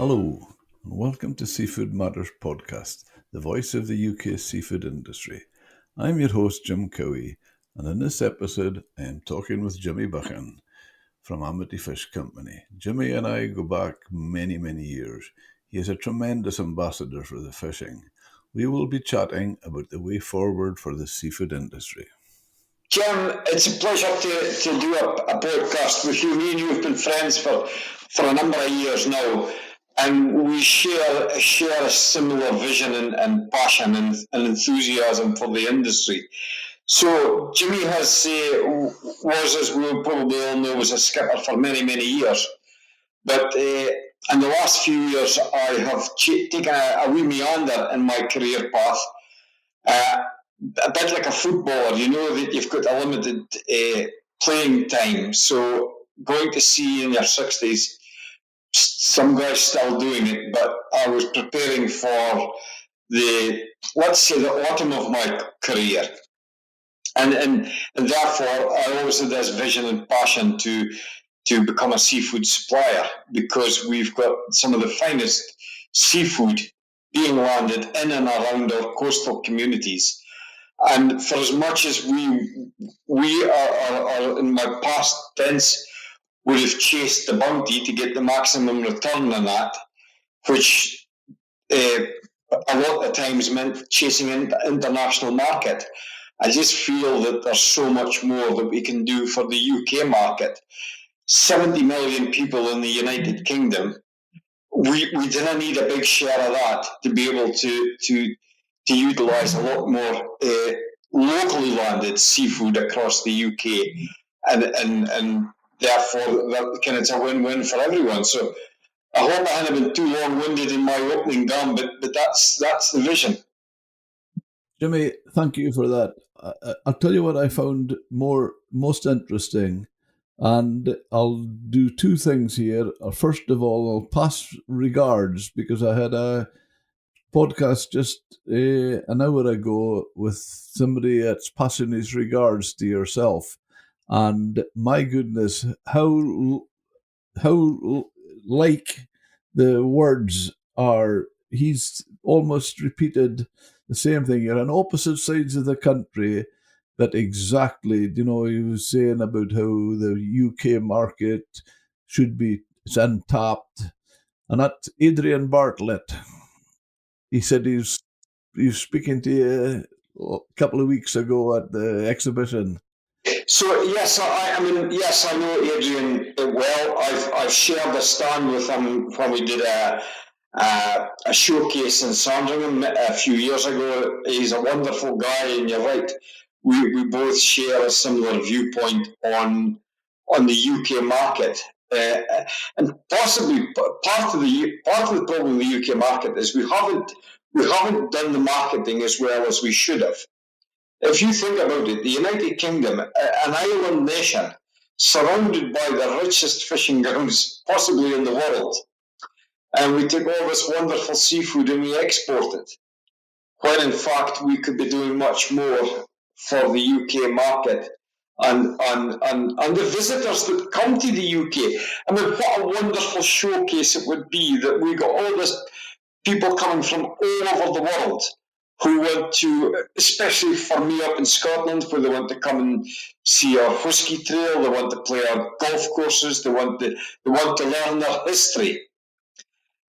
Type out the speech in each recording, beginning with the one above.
Hello, and welcome to Seafood Matters Podcast, the voice of the UK seafood industry. I'm your host, Jim Cowie, and in this episode, I am talking with Jimmy Buchan from Amity Fish Company. Jimmy and I go back many, many years. He is a tremendous ambassador for the fishing. We will be chatting about the way forward for the seafood industry. Jim, it's a pleasure to do a podcast with you. Me and you have been friends for a number of years now, and we share a similar vision and passion and enthusiasm for the industry. So Jimmy was, as we probably all know, was a skipper for many years. But in the last few years, I have taken a wee meander in my career path. Uh, a bit like a footballer, you know that you've got a limited playing time. So going to sea in your 60s, some guys still doing it, but I was preparing for let's say, the autumn of my career. And therefore, I always had this vision and passion to become a seafood supplier, because we've got some of the finest seafood being landed in and around our coastal communities. And for as much as we are in my past tense would have chased the bounty to get the maximum return on that, which a lot of times meant chasing the international market. I just feel that there's so much more that we can do for the UK market. 70 million people in the United Kingdom. We didn't need a big share of that to be able to utilise a lot more locally landed seafood across the UK, and therefore it's a win-win for everyone. So I hope I haven't been too long-winded in my opening gun, but that's the vision. Jimmy, thank you for that. I'll tell you what I found most interesting, and I'll do two things here. First of all, I'll pass regards, because I had a podcast just an hour ago with somebody that's passing his regards to yourself, and my goodness, how like the words are. He's almost repeated the same thing. You're on opposite sides of the country, but exactly, he was saying about how the UK market should be untapped. And that Adrian Bartlett, he said he was speaking to you a couple of weeks ago at the exhibition. So yes, yes, I know Adrian well. I've shared a stand with him when we did a showcase in Sandringham a few years ago. He's a wonderful guy, and you're right. We both share a similar viewpoint on the UK market, and possibly part of the problem with the UK market is we haven't done the marketing as well as we should have. If you think about it, the United Kingdom, an island nation, surrounded by the richest fishing grounds possibly in the world, and we take all this wonderful seafood and we export it, when in fact we could be doing much more for the UK market and the visitors that come to the UK. I mean, what a wonderful showcase it would be that we got all this people coming from all over the world who want to, especially for me up in Scotland, where they want to come and see our whisky trail, they want to play our golf courses, they want to learn their history.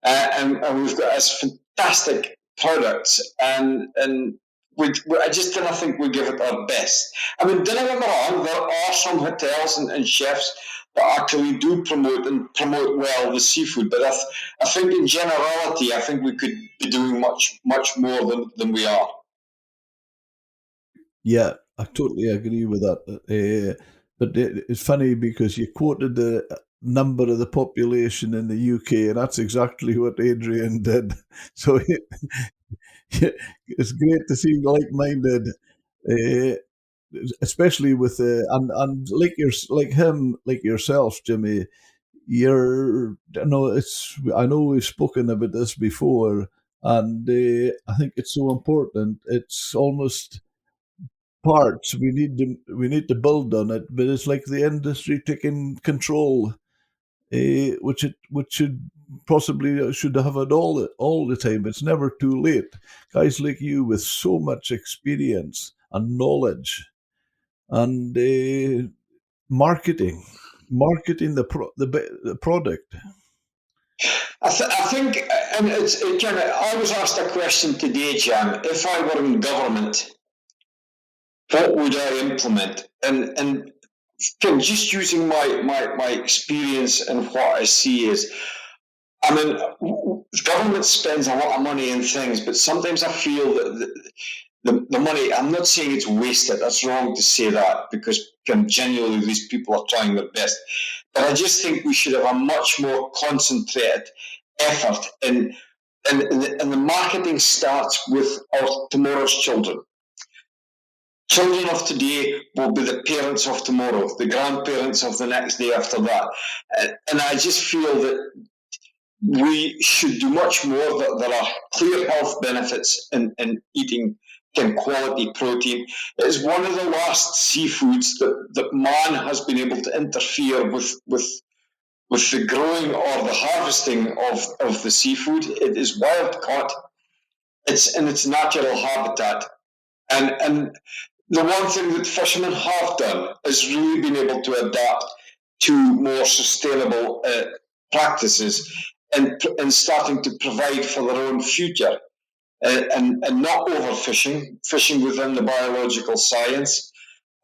And we've got this fantastic products, and I just don't think we give it our best. I mean, don't get me wrong, there are some hotels and chefs that actually do promote well the seafood, but I think in generality, I think we could be doing much more than we are. Yeah, I totally agree with that. But it's funny because you quoted the number of the population in the UK, and that's exactly what Adrian did. So it's great to see like-minded, especially with and like yourself, Jimmy. I know we've spoken about this before, and I think it's so important. It's almost parts we need to build on it, but it's like the industry taking control, which should possibly should have it all the time. It's never too late. Guys like you with so much experience and knowledge and marketing the product. I think, and it kind of. I was asked a question today, Jam. If I were in government, what would I implement? And just using my experience and what I see is, I mean, government spends a lot of money in things, but sometimes I feel that the money, I'm not saying it's wasted, that's wrong to say that, because genuinely these people are trying their best. But I just think we should have a much more concentrated effort and the marketing starts with our tomorrow's children. Children of today will be the parents of tomorrow, the grandparents of the next day after that. And I just feel that we should do much more. That there are clear health benefits in eating quality protein. It is one of the last seafoods that man has been able to interfere with the growing or the harvesting of the seafood. It is wild caught. It's in its natural habitat. And the one thing that fishermen have done is really been able to adapt to more sustainable practices and starting to provide for their own future and not overfishing, fishing within the biological science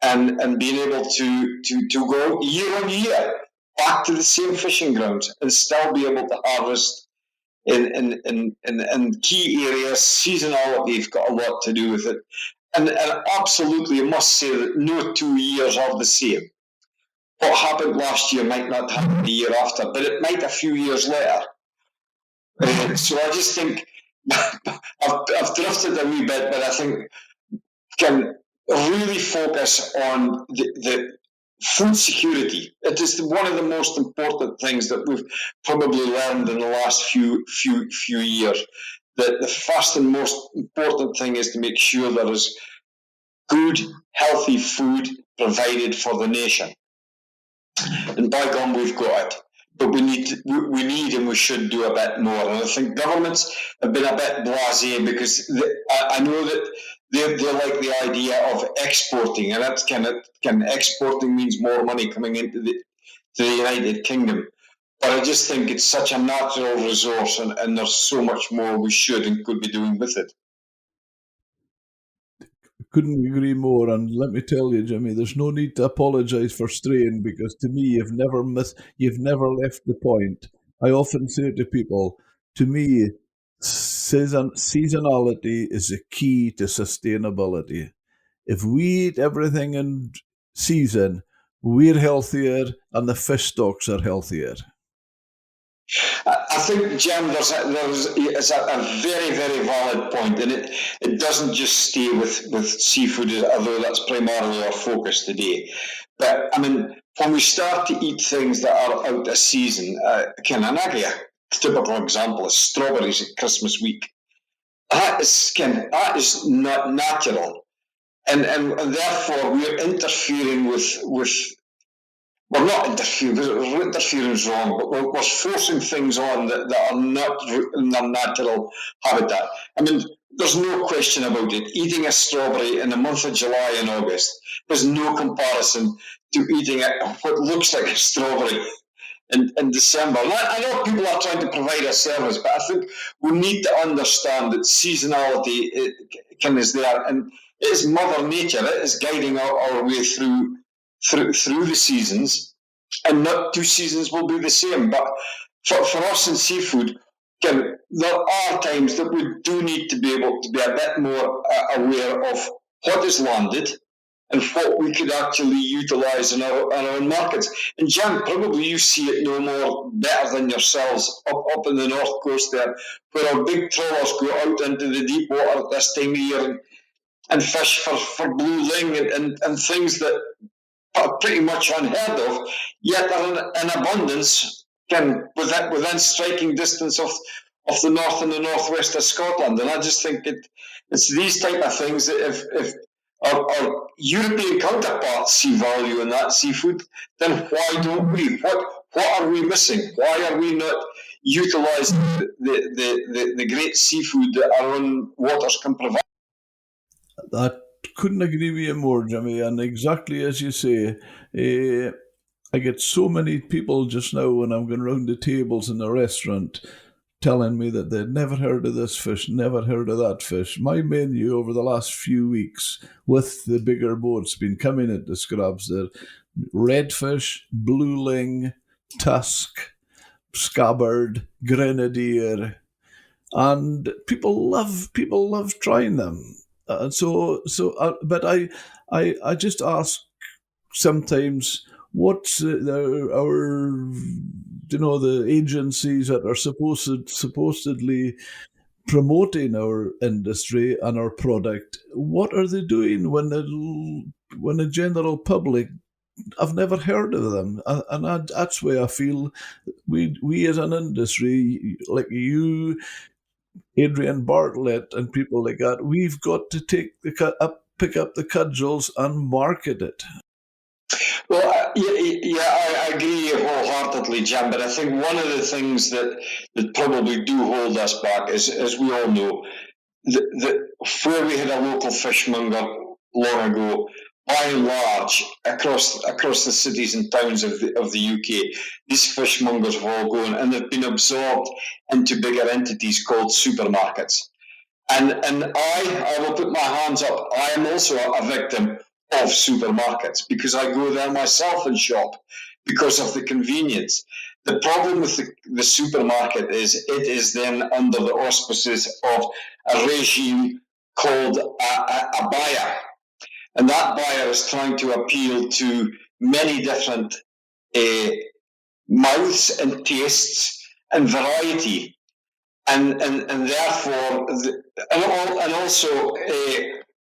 and being able to go year on year back to the same fishing grounds and still be able to harvest in key areas. Seasonality's got a lot to do with it. And absolutely, I must say that no 2 years are the same. What happened last year might not happen the year after, but it might a few years later. So I just think I've drifted a wee bit, but I think can really focus on the food security. It is one of the most important things that we've probably learned in the last few years. That the first and most important thing is to make sure there is good, healthy food provided for the nation. And by gum, we've got it. But we need and we should do a bit more. And I think governments have been a bit blasé because I know that they like the idea of exporting, and that's kind of exporting means more money coming into the United Kingdom. But I just think it's such a natural resource, and there's so much more we should and could be doing with it. Couldn't agree more. And let me tell you, Jimmy, there's no need to apologise for straying because to me, you've never left the point. I often say to people, to me, seasonality is the key to sustainability. If we eat everything in season, we're healthier and the fish stocks are healthier. I think, Jim, it's a very, very valid point, and it doesn't just stay with seafood, although that's primarily our focus today. But I mean, when we start to eat things that are out of season, I'll give you a typical example is strawberries at Christmas week. That is not natural, and therefore we're interfering with we're not interfering, interfering is wrong, but we're forcing things on that are not in their natural habitat. I mean, there's no question about it. Eating a strawberry in the month of July and August, there's no comparison to eating what looks like a strawberry in December. And I know people are trying to provide a service, but I think we need to understand that seasonality is there, and it is Mother Nature. It is guiding our way through the seasons, and not two seasons will be the same. But for us in seafood, there are times that we do need to be able to be a bit more aware of what is landed and what we could actually utilise in our own markets. And Jan, probably you see it no more better than yourselves up in the north coast there, where our big trawlers go out into the deep water at this time of year and fish for blue ling and things that are pretty much unheard of, yet are in abundance within striking distance of the north and the northwest of Scotland. And I just think it's these type of things that if our European counterparts see value in that seafood, then why don't we? What are we missing? Why are we not utilise the great seafood that our own waters can provide. I couldn't agree with you more, Jimmy. And exactly as you say, I get so many people just now when I'm going round the tables in the restaurant telling me that they'd never heard of this fish, never heard of that fish. My menu over the last few weeks with the bigger boats been coming into Scrubs. They're redfish, blue ling, tusk, scabbard, grenadier, and people love trying them. But I just ask sometimes what's our the agencies that are supposedly promoting our industry and our product, what are they doing when the general public I've never heard of them, that's why I feel we as an industry, like you, Adrian Bartlett, and people like that, we've got to pick up the cudgels and market it. Well, I agree wholeheartedly, Jim. But I think one of the things that probably do hold us back is, as we all know, where we had a local fishmonger long ago, by and large, across the cities and towns of the UK, these fishmongers have all gone and they've been absorbed into bigger entities called supermarkets. And I will put my hands up. I am also a victim of supermarkets because I go there myself and shop because of the convenience. The problem with the supermarket is it is then under the auspices of a regime called a buyer. And that buyer is trying to appeal to many different uh, mouths and tastes and variety. And therefore, and also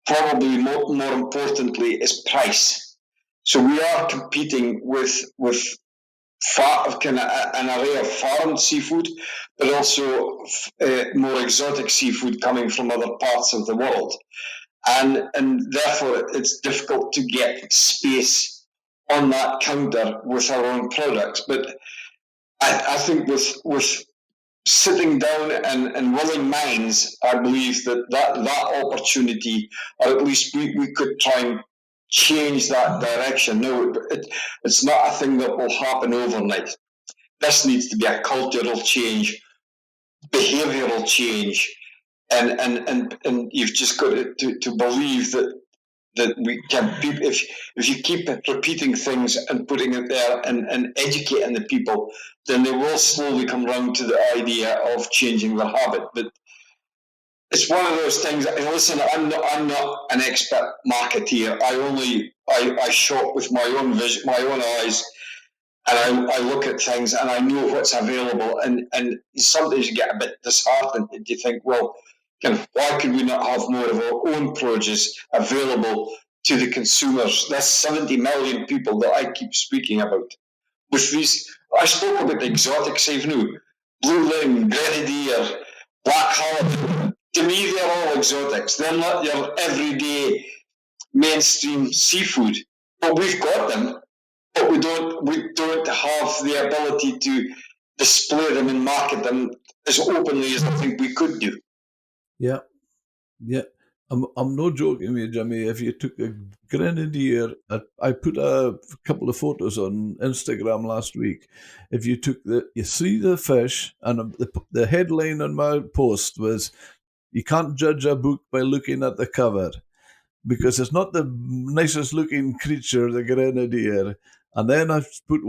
probably more importantly, is price. So we are competing with kind of an array of farmed seafood, but also more exotic seafood coming from other parts of the world, and therefore it's difficult to get space on that counter with our own products. But I think with sitting down and willing minds, I believe that opportunity, or at least we could try and change that direction. No, it's not a thing that will happen overnight. This needs to be a cultural change, behavioural change, and you've just got to believe that we can. If you keep repeating things and putting it there and educating the people, then they will slowly come round to the idea of changing their habit. But it's one of those things. Listen, I'm not an expert marketeer. I shop with my own vision, my own eyes, and I look at things and I know what's available. And sometimes you get a bit disheartened and you think, well, why could we not have more of our own produce available to the consumers? That's 70 million people that I keep speaking about. With these, I spoke about the exotics, even blue ling, grenadier, black halibut. To me, they're all exotics. They're not your everyday mainstream seafood, but we've got them. But we don't have the ability to display them and market them as openly as I think we could do. Yeah, yeah. I'm not joking with you, Jimmy. If you took a grenadier, I put a couple of photos on Instagram last week. If you took you see the fish, and the headline on my post was, "You can't judge a book by looking at the cover," because it's not the nicest looking creature, the grenadier. And then I put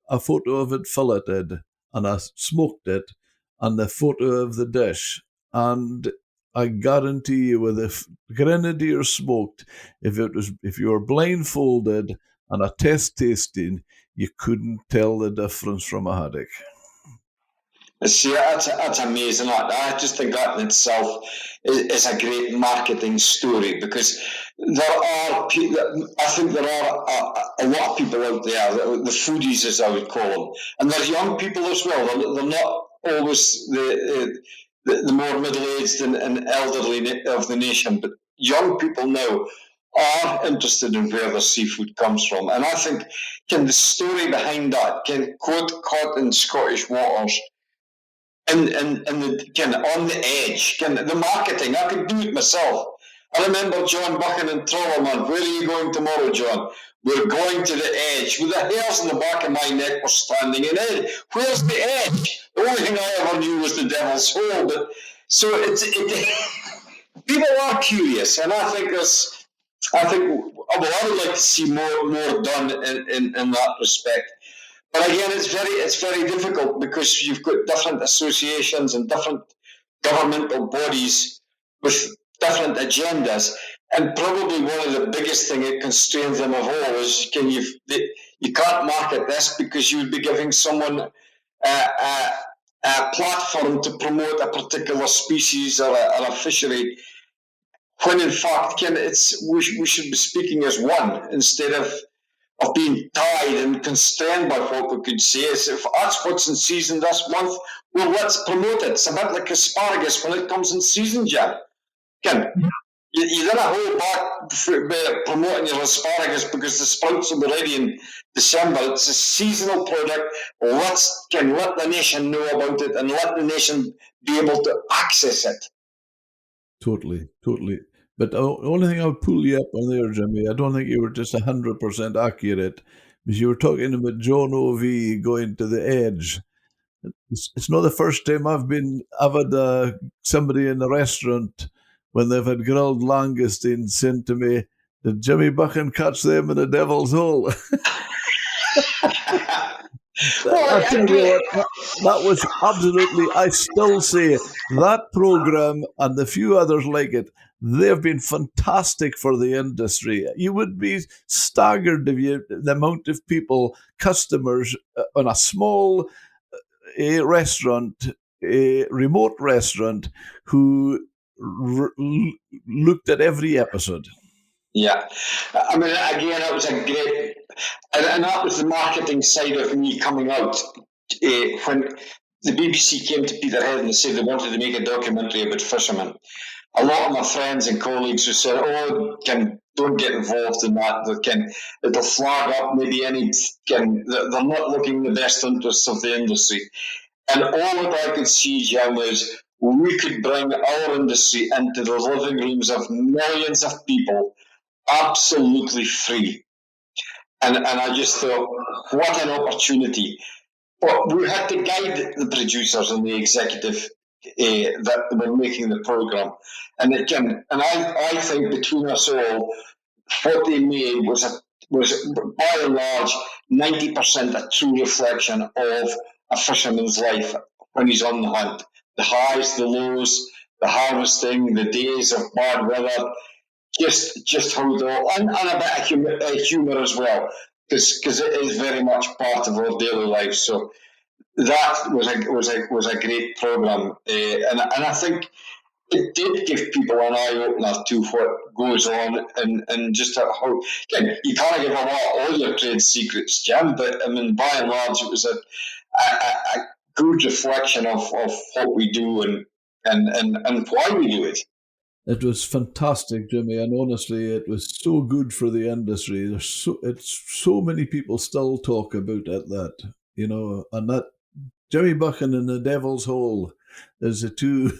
a photo of it filleted, and I smoked it, and the photo of the dish. And I guarantee you, with the grenadier smoked, if you were blindfolded and a test tasting, you couldn't tell the difference from a haddock. See, that's amazing. I just think that in itself is a great marketing story because I think there are a lot of people out there, the foodies as I would call them, and there's young people as well. They're not always the more middle-aged and elderly of the nation, but young people now are interested in where the seafood comes from. And I think the story behind that, caught in Scottish waters, and the kind of on the edge, kind of the marketing. I could do it myself. I remember John Buchan and Trollerman. Where are you going tomorrow, John? We're going to the edge. With the hairs on the back of my neck were standing in edge. Where's the edge? The only thing I ever knew was the Devil's Hole. But so people are curious, and I think there's. I think well, I would like to see more done in that respect. But again, it's very difficult because you've got different associations and different governmental bodies with different agendas. And probably one of the biggest thing that constrains them of all is you can't market this because you would be giving someone a platform to promote a particular species or a fishery. When in fact, we should be speaking as one instead of being tied and constrained by what we could say. Is if that's what's in season this month, well, let's promote it. It's a bit like asparagus when it comes in season, Jim. Ken, you don't hold back promoting your asparagus because the sprouts will be ready in December. It's a seasonal product. Let the nation know about it and let the nation be able to access it. Totally. But the only thing I would pull you up on there, Jimmy, I don't think you were just 100% accurate, because you were talking about John O.V. going to the edge. It's not the first time I've had somebody in a restaurant when they've had grilled langoustine saying to me, "Did Jimmy Buchan catch them in the Devil's Hole?" I tell you what, that was absolutely, I still say, that program and the few others like it, they've been fantastic for the industry. You would be staggered if the amount of people, customers on a small restaurant, a remote restaurant, who looked at every episode. Yeah, I mean, again, it was a great, and that was the marketing side of me coming out. When the BBC came to Peterhead and they said they wanted to make a documentary about fishermen, a lot of my friends and colleagues who said, "Oh, don't get involved in that. It'll flag up maybe they're not looking in the best interests of the industry." And all that I could see, Jim, was we could bring our industry into the living rooms of millions of people absolutely free. And I just thought, what an opportunity. But we had to guide the producers and the executive that were making the program. And I think between us all, what they made was by and large 90% a true reflection of a fisherman's life when he's on the hunt. The highs, the lows, the harvesting, the days of bad weather, just how it all, and a bit of humour as well, because it is very much part of our daily life. So that was a great program, and I think it did give people an eye opener to what goes on and just how again you can't give away all your trade secrets, Jim, but I mean by and large it was a good reflection of what we do and why we do it. It was fantastic, Jimmy, and honestly, it was so good for the industry. It's so many people still talk about that, and that Jimmy Buchan and the Devil's Hole is the two.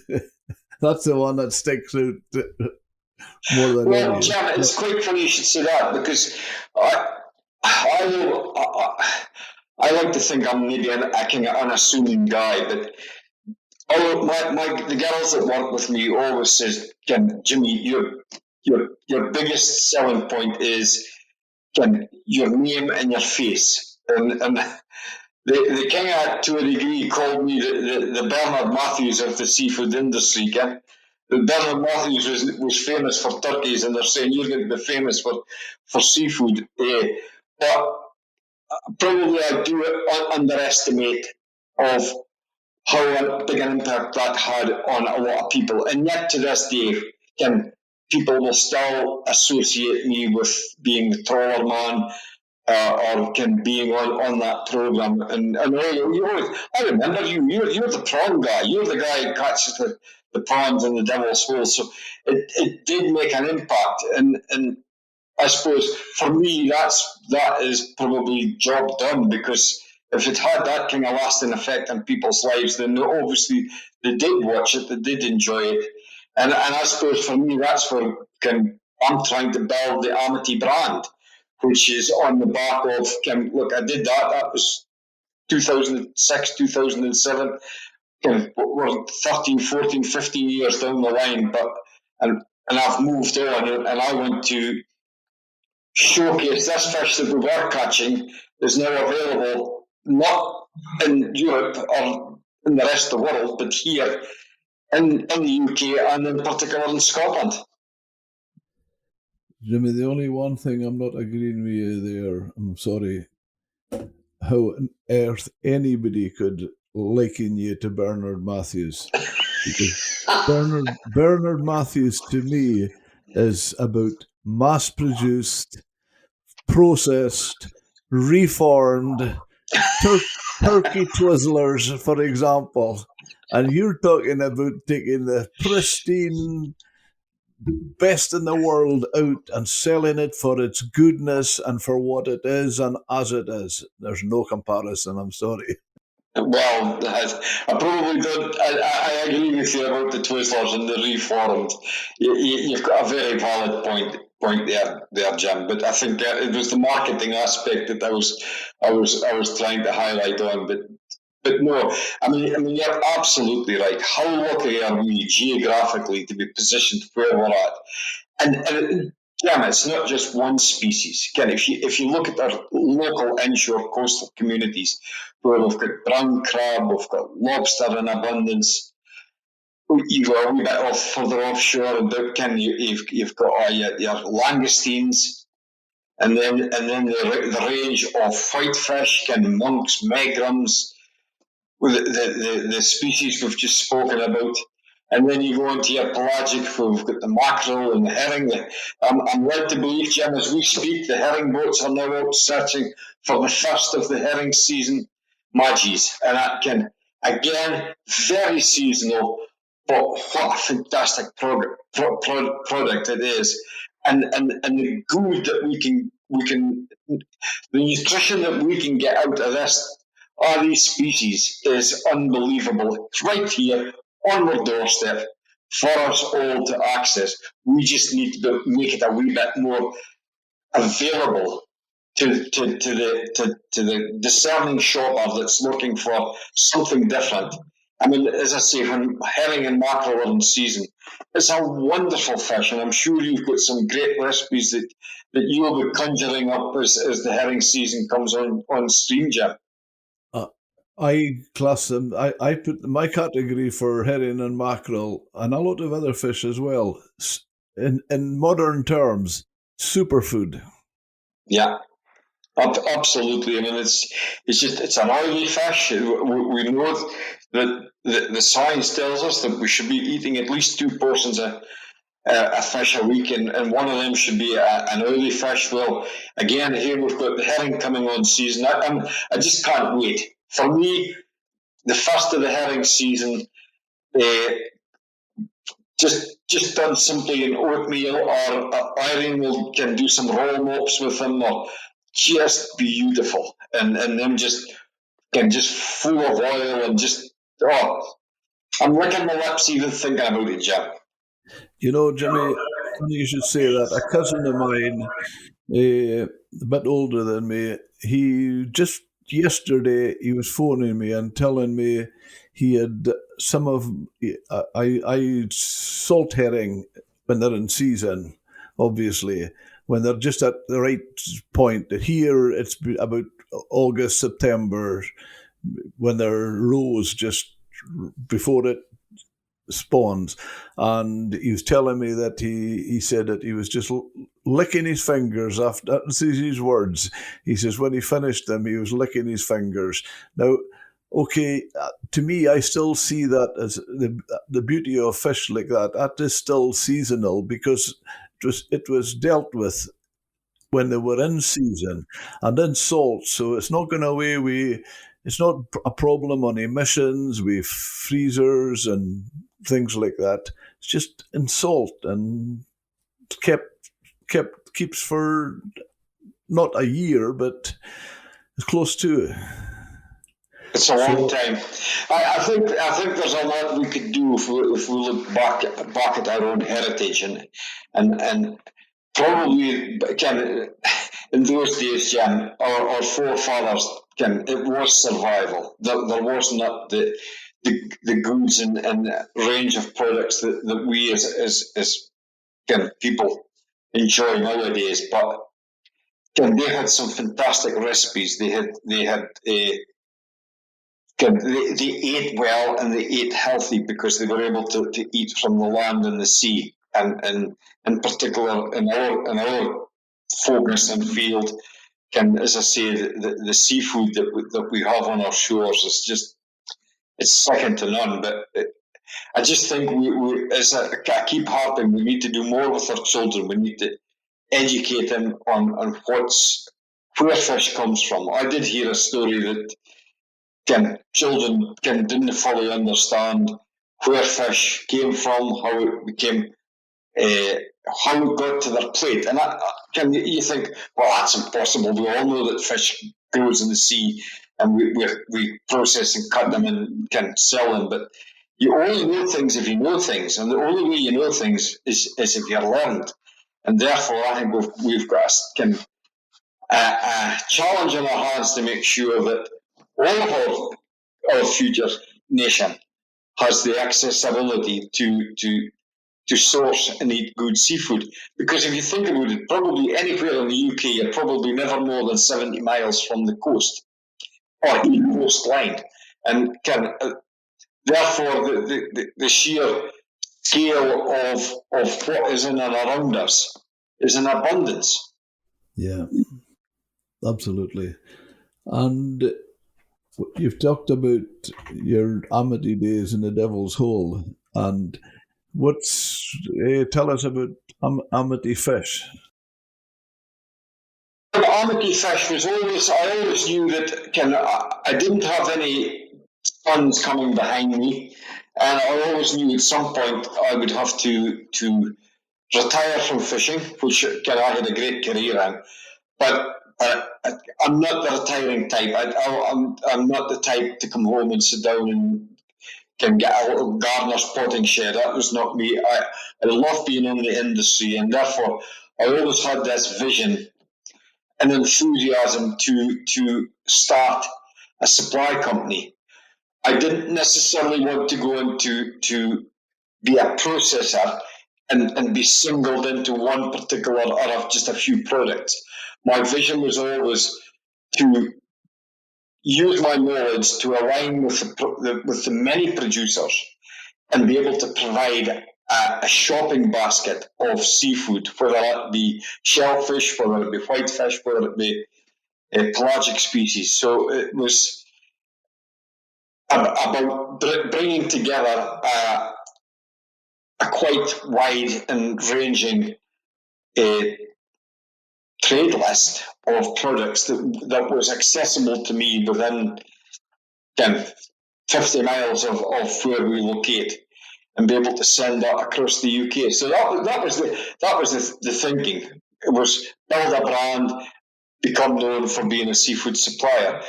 That's the one that sticks out more than Well, any. Jim, it's quite funny you should say that because I like to think I'm maybe a kind of unassuming guy, but the girls that work with me always says, Jimmy, your biggest selling point is your name and your face, and they kind of to a degree called me the Bernard Matthews of the seafood industry. Bernard Matthews was famous for turkeys, and they're saying you're going to be famous for seafood. But probably I do underestimate of how big an impact that had on a lot of people. And yet to this day, people will still associate me with being the trawler man or being on that program. And I remember you're the prawn guy. You're the guy who catches the prawns in the Devil's Hole. So it did make an impact. And I suppose for me, that is probably job done because if it had that kind of lasting effect on people's lives, then obviously they did watch it, they did enjoy it. And I suppose for me, that's where I'm trying to build the Amity brand, which is on the back of, look, I did that. That was 2006, 2007. We're 13, 14, 15 years down the line, and I've moved on, and I want to showcase this fish that we were catching is now available not in Europe or in the rest of the world, but here in the UK and in particular in Scotland. Jimmy, the only one thing I'm not agreeing with you there, I'm sorry, how on earth anybody could liken you to Bernard Matthews. Because Bernard Matthews to me is about mass produced, processed, reformed turkey twizzlers, for example. And you're talking about taking the pristine best in the world out and selling it for its goodness and for what it is and as it is. There's no comparison, I'm sorry. Well, I probably don't. I agree with you about the Twizzlers and the reformed. You've got a very valid point there, Jim. But I think it was the marketing aspect that I was trying to highlight on. But no, I mean, you're absolutely right. How lucky are we geographically to be positioned where we're at? And yeah, it's not just one species. Again, if you look at our local inshore coastal communities, where we've got brown crab, we've got lobster in abundance. You go a wee bit further offshore, and you've got your langoustines, and then the range of whitefish, monks, megrams, the species we've just spoken about. And then you go into your pelagic, we've got the mackerel and the herring. I'm led to believe, Jim, as we speak, the herring boats are now out searching for the first of the herring season madgies. And that again, very seasonal, but what a fantastic product it is. And the good that the nutrition that we can get out of this, all these species, is unbelievable. It's right here on our doorstep for us all to access. We just need to make it a wee bit more available to the discerning shopper that's looking for something different. I mean, as I say, when herring and mackerel are in season, it's a wonderful fish, and I'm sure you've got some great recipes that you'll be conjuring up as the herring season comes on stream, Jim. Uh, I class them, I put my category for herring and mackerel and a lot of other fish as well. In modern terms, superfood. Yeah. Absolutely. I mean, it's an oily fish. We know that the science tells us that we should be eating at least two portions of a fish a week, and one of them should be an oily fish. Well, again, here we've got the herring coming on season. I just can't wait. For me, the first of the herring season, uh, just done simply in oatmeal, or Irene can do some roll mops with them, or just beautiful, and them just full of oil, and just, oh, I'm licking my lips even thinking about it, Jim. You know, Jimmy, funny you should say that. A cousin of mine, a bit older than me, he just yesterday he was phoning me and telling me he had some of I salt herring when they're in season, obviously when they're just at the right point. Here it's about August, September when they're rows just before it spawns. And he was telling me that he said that he was just licking his fingers after, that's his words. He says when he finished them, he was licking his fingers. Now, okay, to me, I still see that as the beauty of fish like that. That is still seasonal because it was dealt with when they were in season and in salt. So it's not going away with, it's not a problem on emissions with freezers and things like that. It's just in salt and keeps for not a year, but it's close to it. It's a long So, time. I think there's a lot we could do if we look back at our own heritage and probably can in those days, Jan, our forefathers can it was survival. There was not the goods and range of products that we as can people enjoy nowadays, but can they had some fantastic recipes. They ate well and they ate healthy because they were able to eat from the land and the sea. And in particular, in our focus and field, can as I say, the seafood that we have on our shores is just it's second to none. But I just think I keep harping, we need to do more with our children. We need to educate them on where fish comes from. I did hear a story that children didn't fully understand where fish came from, uh, how it got to their plate, and you think, well, that's impossible. We all know that fish grows in the sea, and we process and cut them and can sell them, but you only know things if you know things, and the only way you know things is if you're learned, and therefore I think we've got a challenge in our hands to make sure that all of our future nation has the accessibility to source and eat good seafood. Because if you think about it, probably anywhere in the UK, you're probably never more than 70 miles from the coast or the coastline. And therefore, the sheer scale of what is in and around us is in abundance. yeah, absolutely. And you've talked about your Amity days in the Devil's Hole, and tell us about Amity fish. Amity fish was I always knew that I didn't have any funds coming behind me, and I always knew at some point I would have to retire from fishing, which I had a great career in. But I'm not the retiring type. I'm not the type to come home and sit down and can get a little gardener's potting shed. That was not me. I love being in the industry, and therefore I always had this vision and enthusiasm to start a supply company. I didn't necessarily want to go into to be a processor and be singled into one particular or of just a few products. My vision was always to use my knowledge to align with the many producers and be able to provide a shopping basket of seafood, whether it be shellfish, whether it be whitefish, whether it be pelagic species. So it was about bringing together a quite wide and ranging uh, trade list of products that was accessible to me within 50 miles of where we locate, and be able to send that across the UK. So that was the thinking. It was build a brand, become known for being a seafood supplier.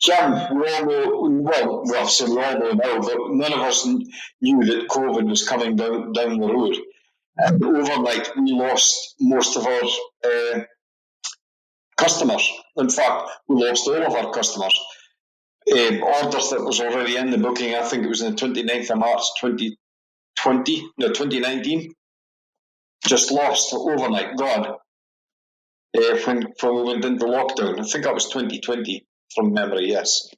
Jim, we all know, well, so we all know now, but none of us knew that COVID was coming down the road. And overnight, we lost most of our customers. In fact, we lost all of our customers. Orders that was already in the booking, I think it was on the 29th of March 2019, just lost overnight, gone. When we went into lockdown, I think that was 2020 from memory, yes.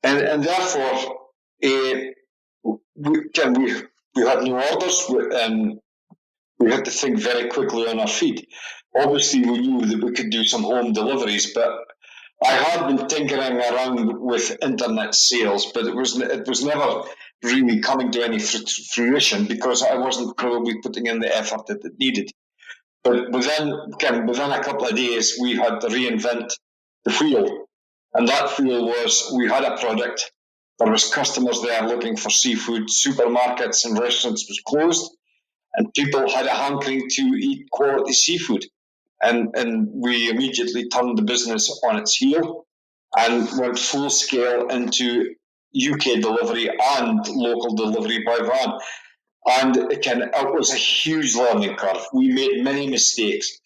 And therefore, we had no orders, and we had to think very quickly on our feet. Obviously, we knew that we could do some home deliveries, but I had been tinkering around with internet sales, but it was never really coming to any fruition because I wasn't probably putting in the effort that it needed. But within a couple of days, we had to reinvent the wheel, and that wheel was we had a product. There was customers there looking for seafood. Supermarkets and restaurants was closed, and people had a hankering to eat quality seafood. And we immediately turned the business on its heel, and went full scale into UK delivery and local delivery by van. And it was a huge learning curve. We made many mistakes,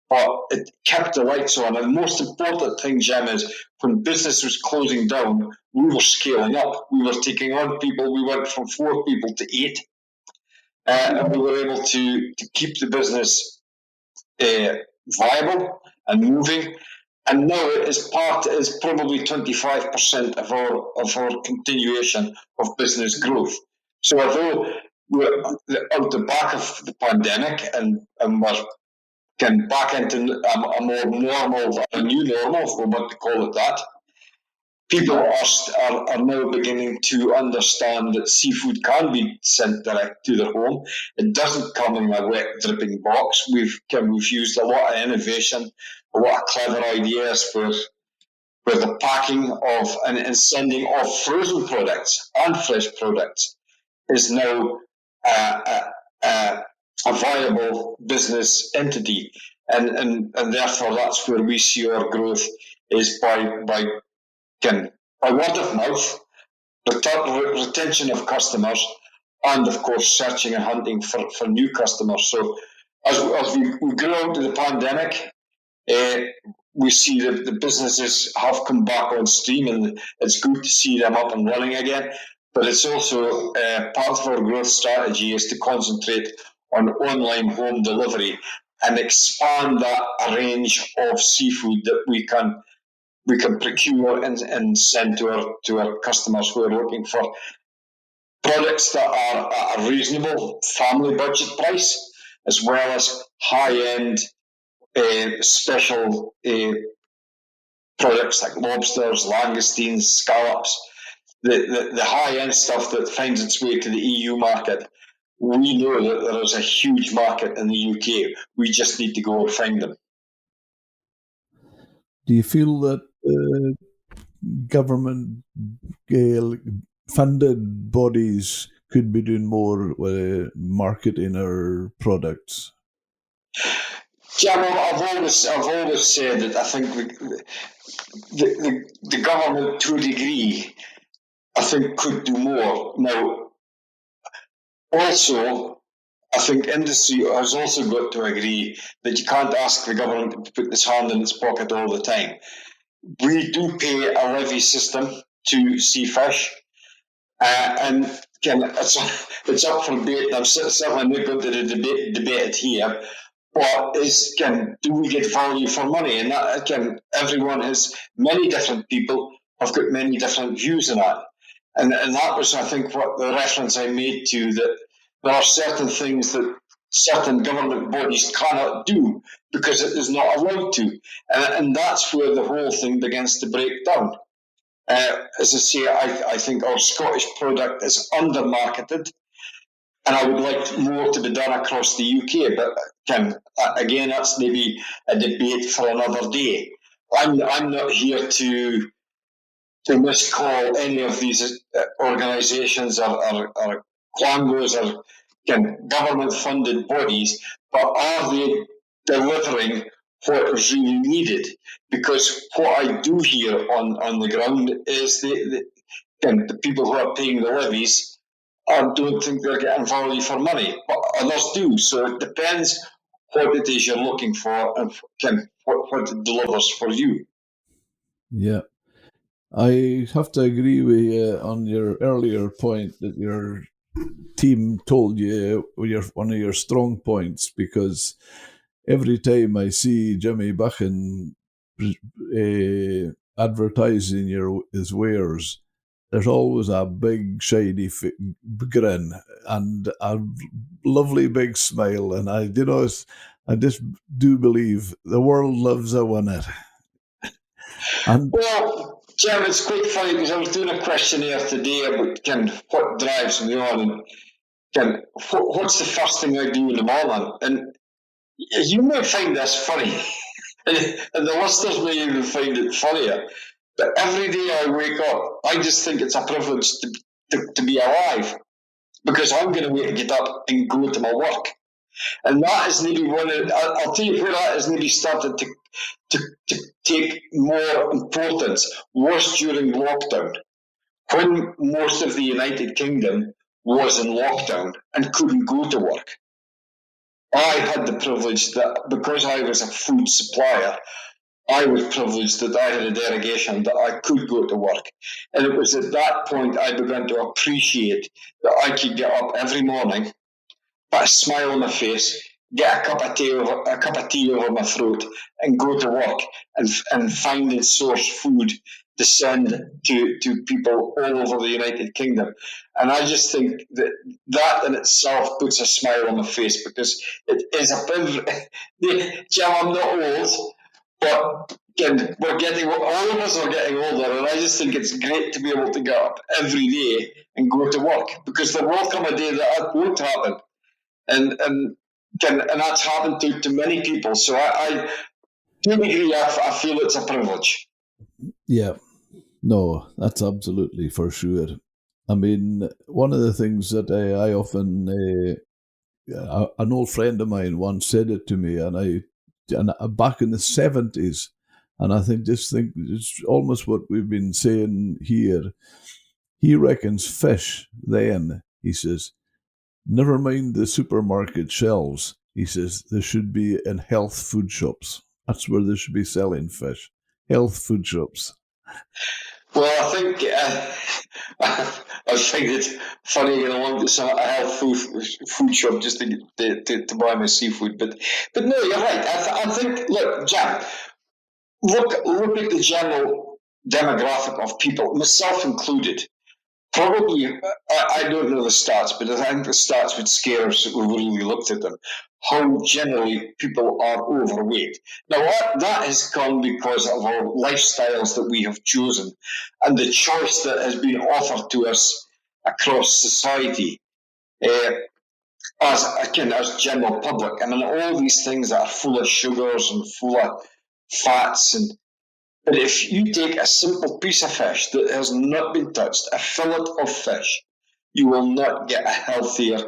but it kept the lights on. And the most important thing, Jim, is when business was closing down, we were scaling up. We were taking on people. We went from 4 people to 8, and we were able to keep the business viable and moving. And now it is probably 25% of our continuation of business growth. So although we're out the back of the pandemic and we're getting back into a more normal, a new normal, if we want to call it that, people are now beginning to understand that seafood can be sent direct to their home. It doesn't come in a wet, dripping box. We've used a lot of innovation, a lot of clever ideas for the packing of and sending of frozen products and fresh products is now a viable business entity, and therefore that's where we see our growth is by word of mouth, retention of customers, and of course searching and hunting for new customers. So as we grew out of the pandemic, uh, we see that the businesses have come back on stream, and it's good to see them up and running again. But it's also part of our growth strategy is to concentrate on online home delivery and expand that range of seafood that we can procure and send to our customers who are looking for products that are at a reasonable family budget price, as well as high end special products like lobsters, langoustines, scallops, the high end stuff that finds its way to the EU market. We know that there is a huge market in the UK. We just need to go and find them. Do you feel that government funded bodies could be doing more marketing our products? Yeah, well, I've always said that I think the government, to a degree, I think could do more. Now, also, I think industry has also got to agree that you can't ask the government to put its hand in its pocket all the time. We do pay a levy system to sea fish, and again, it's up for debate. I'm certainly not going to debate it here. But do we get value for money? And that, again, everyone has, many different people have got many different views on that. And that was, I think, what the reference I made to, that there are certain things that certain government bodies cannot do because it is not allowed to. And that's where the whole thing begins to break down. As I say, I think our Scottish product is under-marketed, and I would like more to be done across the UK. But again, that's maybe a debate for another day. I'm not here to miscall any of these organisations or quangos or government-funded bodies, but are they delivering what is really needed? Because what I do hear on the ground is the people who are paying the levies don't think they're getting value for money, but others do. So it depends what it is you're looking for and what it delivers for you. Yeah. I have to agree with you on your earlier point that your team told you one of your strong points, because every time I see Jimmy Buchan advertising his wares, there's always a big shiny grin and a lovely big smile, and I just do believe the world loves a winner. And well, Jim, it's quite funny because I was doing a questionnaire today about what drives me on and what's the first thing I do in the morning, and you may find this funny, and the listeners may even find it funnier. But every day I wake up, I just think it's a privilege to be alive, because I'm going to wait to get up and go to my work. And that is maybe I'll tell you where that is maybe started to take more importance was during lockdown, when most of the United Kingdom was in lockdown and couldn't go to work. I had the privilege that because I was a food supplier, I was privileged that I had a derogation that I could go to work. And it was at that point I began to appreciate that I could get up every morning, put a smile on my face, get a cup of tea over my throat, and go to work and find and source food to send to people all over the United Kingdom. And I just think that that in itself puts a smile on my face because it is a bit. Jim, I'm not old, but again, all of us are getting older, and I just think it's great to be able to get up every day and go to work because there will come a day that won't happen, and that's happened to many people. So I do agree. I feel it's a privilege. Yeah, no, that's absolutely for sure. I mean, one of the things that I often, an old friend of mine once said it to me, and back in the 70s, and I think this thing is almost what we've been saying here. He reckons fish, then, he says, never mind the supermarket shelves. He says there should be in health food shops. That's where they should be selling fish. Health food shops. Well, I think I think it's funny you know, I want to a health food shop just to buy my seafood, but no, you're right. I think look, Jack, look at the general demographic of people, myself included. Probably, I don't know the stats, but I think the stats would scare us if we really looked at them. How generally people are overweight. Now, that has come because of our lifestyles that we have chosen and the choice that has been offered to us across society uh, as general public. I mean, all these things that are full of sugars and full of fats and but if you take a simple piece of fish that has not been touched, a fillet of fish, you will not get a healthier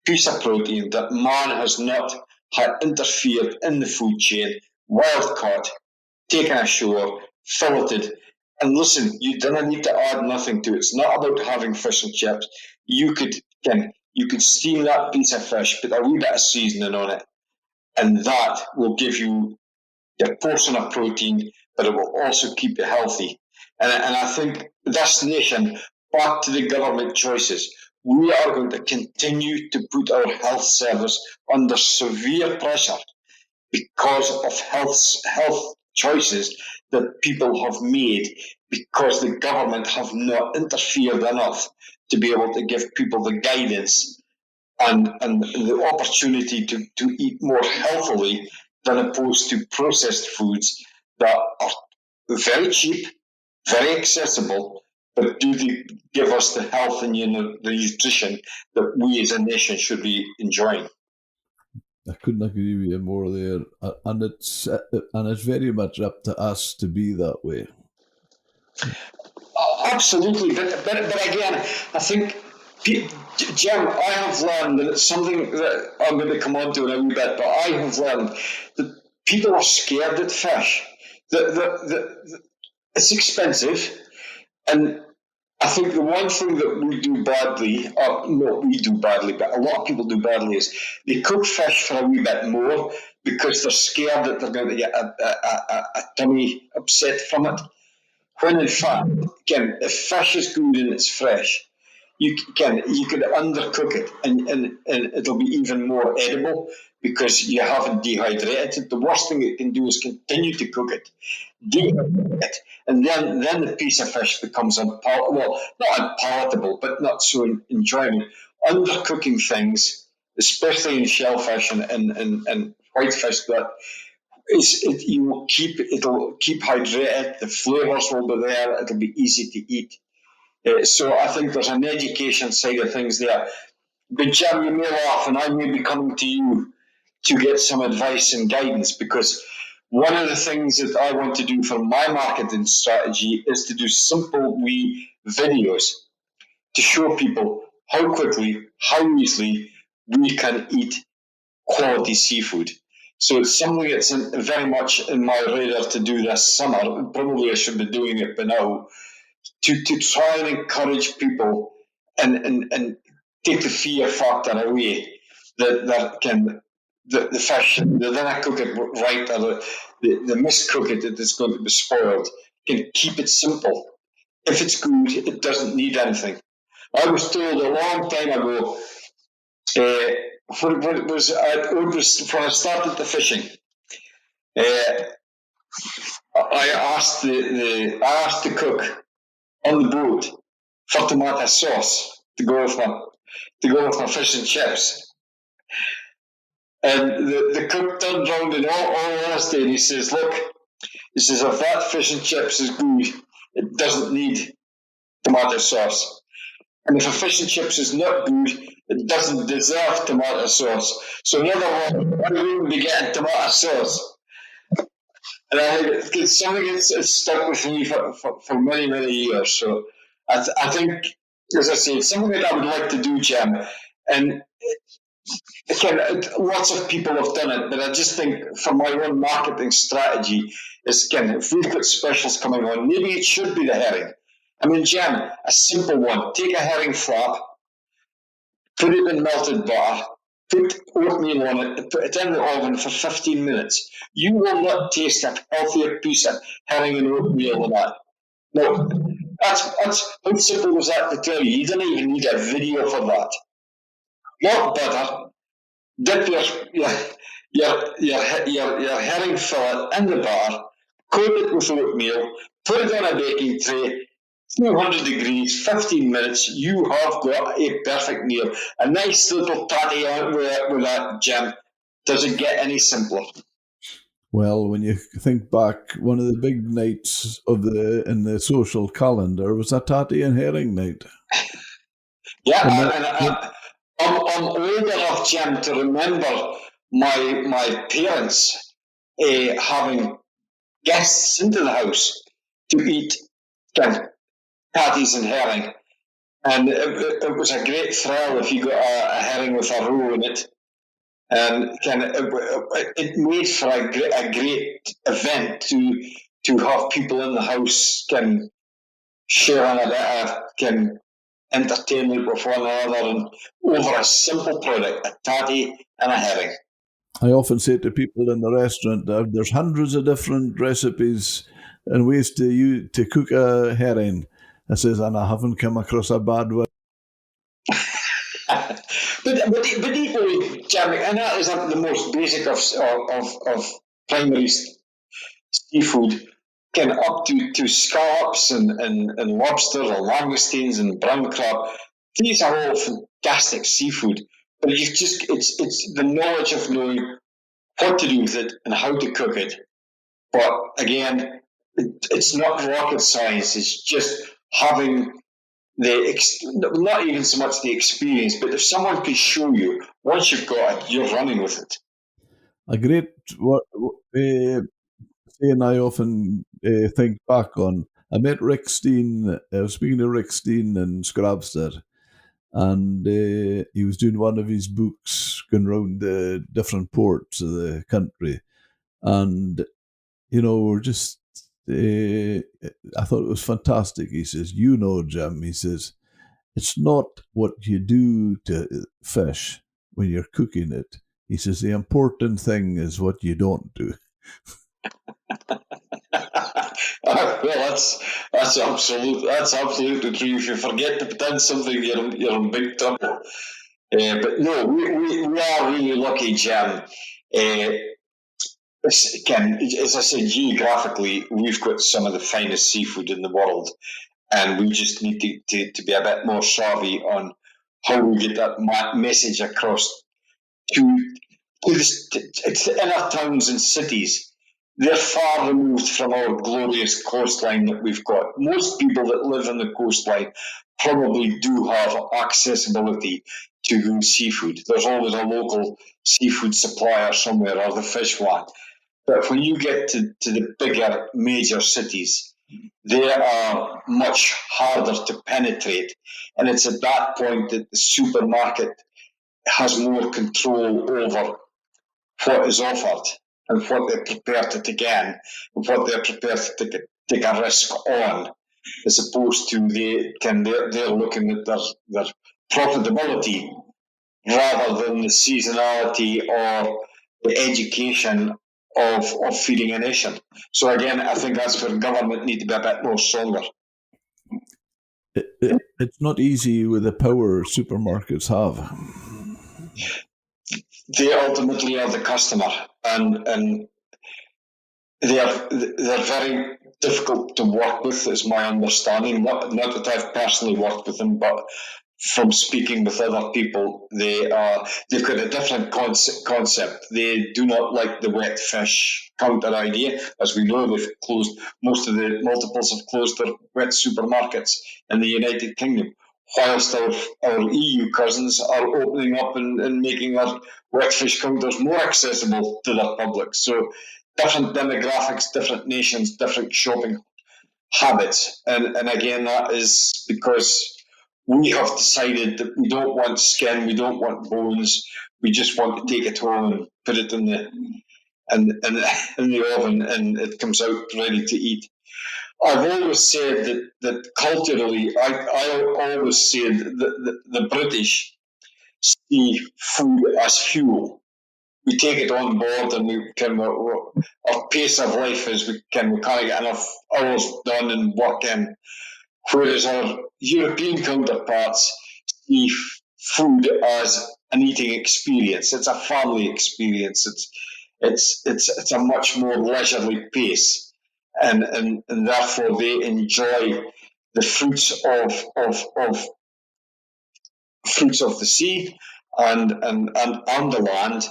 piece of protein that man has not had interfered in the food chain, wild caught, taken ashore, filleted. And listen, you don't need to add nothing to it. It's not about having fish and chips. You could you could steam that piece of fish, put a wee bit of seasoning on it, and that will give you your portion of protein, but it will also keep you healthy. And I think this nation, back to the government choices, we are going to continue to put our health service under severe pressure because of health choices that people have made because the government have not interfered enough to be able to give people the guidance and the opportunity to eat more healthily than opposed to processed foods that are very cheap, very accessible, but do they give us the health and the nutrition that we as a nation should be enjoying? I couldn't agree with you more there, and it's very much up to us to be that way. Absolutely, but again, I think, Jim, I have learned, and it's something that I'm going to come on to in a wee bit, but I have learned that people are scared at fish. It's expensive, and I think the one thing that we do badly, or not we do badly, but a lot of people do badly, is they cook fish for a wee bit more because they're scared that they're going to get a tummy upset from it. When in fact, again, if fish is good and it's fresh, you could undercook it and it'll be even more edible because you haven't dehydrated it. The worst thing it can do is continue to cook it, dehydrate it, and then the piece of fish becomes unpalatable. Well, not unpalatable, but not so enjoyable. Undercooking things, especially in shellfish and whitefish, that it'll keep hydrated. The flavors will be there. It'll be easy to eat. So I think there's an education side of things there. But Jim, you may laugh, and I may be coming to you to get some advice and guidance because one of the things that I want to do for my marketing strategy is to do simple wee videos to show people how quickly, how easily we can eat quality seafood. So it's something that's very much in my radar to do this summer. Probably I should be doing it by now, to try and encourage people and take the fear factor away that can the fish, then I cook it right, or the miscook it that is going to be spoiled. Can keep it simple. If it's good, it doesn't need anything. I was told a long time ago, uh, when I started the fishing, uh, I asked the cook on the boat for tomato sauce to go with my fish and chips. And the cook turned around in all honesty and he says, "Look, he says, if that fish and chips is good, it doesn't need tomato sauce. And if a fish and chips is not good, it doesn't deserve tomato sauce. So in other words, I wouldn't be getting tomato sauce." And it's something that's stuck with me for many, many years. So I think, as I say, it's something that I would like to do, Jim. And again, lots of people have done it, but I just think for my own marketing strategy is, again, if we've got specials coming on, maybe it should be the herring. I mean, Jim, a simple one. Take a herring flap, put it in melted butter, put oatmeal on it, put it in the oven for 15 minutes. You will not taste a healthier piece of herring and oatmeal than that. No, that's how simple was that to tell you. You didn't even need a video for that. Not butter, dip your herring fillet in the butter, coat it with oatmeal, put it on a baking tray, 200 degrees, 15 minutes, you have got a perfect meal. A nice little patty out with that, Jim. Does it get any simpler? Well, when you think back, one of the big nights in the social calendar was a tatty and herring night. And Yeah, that, I'm old enough, Jim, to remember my parents having guests into the house to eat patties and herring. And it was a great thrill if you got a herring with a roe in it. And it made for a great event to have people in the house can sharing a bit of can entertainment with one another and over a simple product, a tatty and a herring. I often say to people in the restaurant that there's hundreds of different recipes and ways to cook a herring. I says, and I haven't come across a bad one. But equally, Jeremy, and that is the most basic of primary seafood, kind of up to scallops and lobster or langoustines and brown crab. These are all fantastic seafood, but it's the knowledge of knowing what to do with it and how to cook it. But again, it's not rocket science. It's just having not even so much the experience, but if someone could show you, once you've got it, you're running with it. A great saying I often think back on. I met Rick Steen. I was speaking to Rick Steen in Scrabster, and he was doing one of his books going around the different ports of the country. And, we're just, I thought it was fantastic. He says, Jim, he says, it's not what you do to fish when you're cooking it. He says, the important thing is what you don't do. Well, that's absolutely true. If you forget to put in something, you're in big trouble. But no, we are really lucky, Jim. Again, as I said, geographically, we've got some of the finest seafood in the world, and we just need to be a bit more savvy on how we get that message across to it's the inner towns and cities. They're far removed from our glorious coastline that we've got. Most people that live on the coastline probably do have accessibility to good seafood. There's always a local seafood supplier somewhere or the fish one. But when you get to the bigger major cities, they are much harder to penetrate. And it's at that point that the supermarket has more control over what is offered and what they're prepared to take in and what they're prepared to take a risk on, as opposed to they're looking at their profitability rather than the seasonality or the education of feeding a nation. So again, I think that's where government need to be a bit more stronger. It's not easy with the power supermarkets have. They ultimately are the customer, and they're very difficult to work with, is my understanding. Not that I've personally worked with them, but from speaking with other people, they've got a different concept. They do not like the wet fish counter idea. As we know, they've closed, most of the multiples have closed their wet supermarkets in the United Kingdom, whilst our EU cousins are opening up and making our wet fish counters more accessible to the public. So different demographics, different nations, different shopping habits. And again, that is because we have decided that we don't want skin, we don't want bones, we just want to take it home and put it in the oven, and it comes out ready to eat. I've always said that culturally, I always said that the British see food as fuel. We take it on board, and our pace of life is we can't get enough hours done and work in. Whereas our European counterparts see food as an eating experience. It's a family experience. It's a much more leisurely pace, and therefore they enjoy the fruits of the sea and on the land.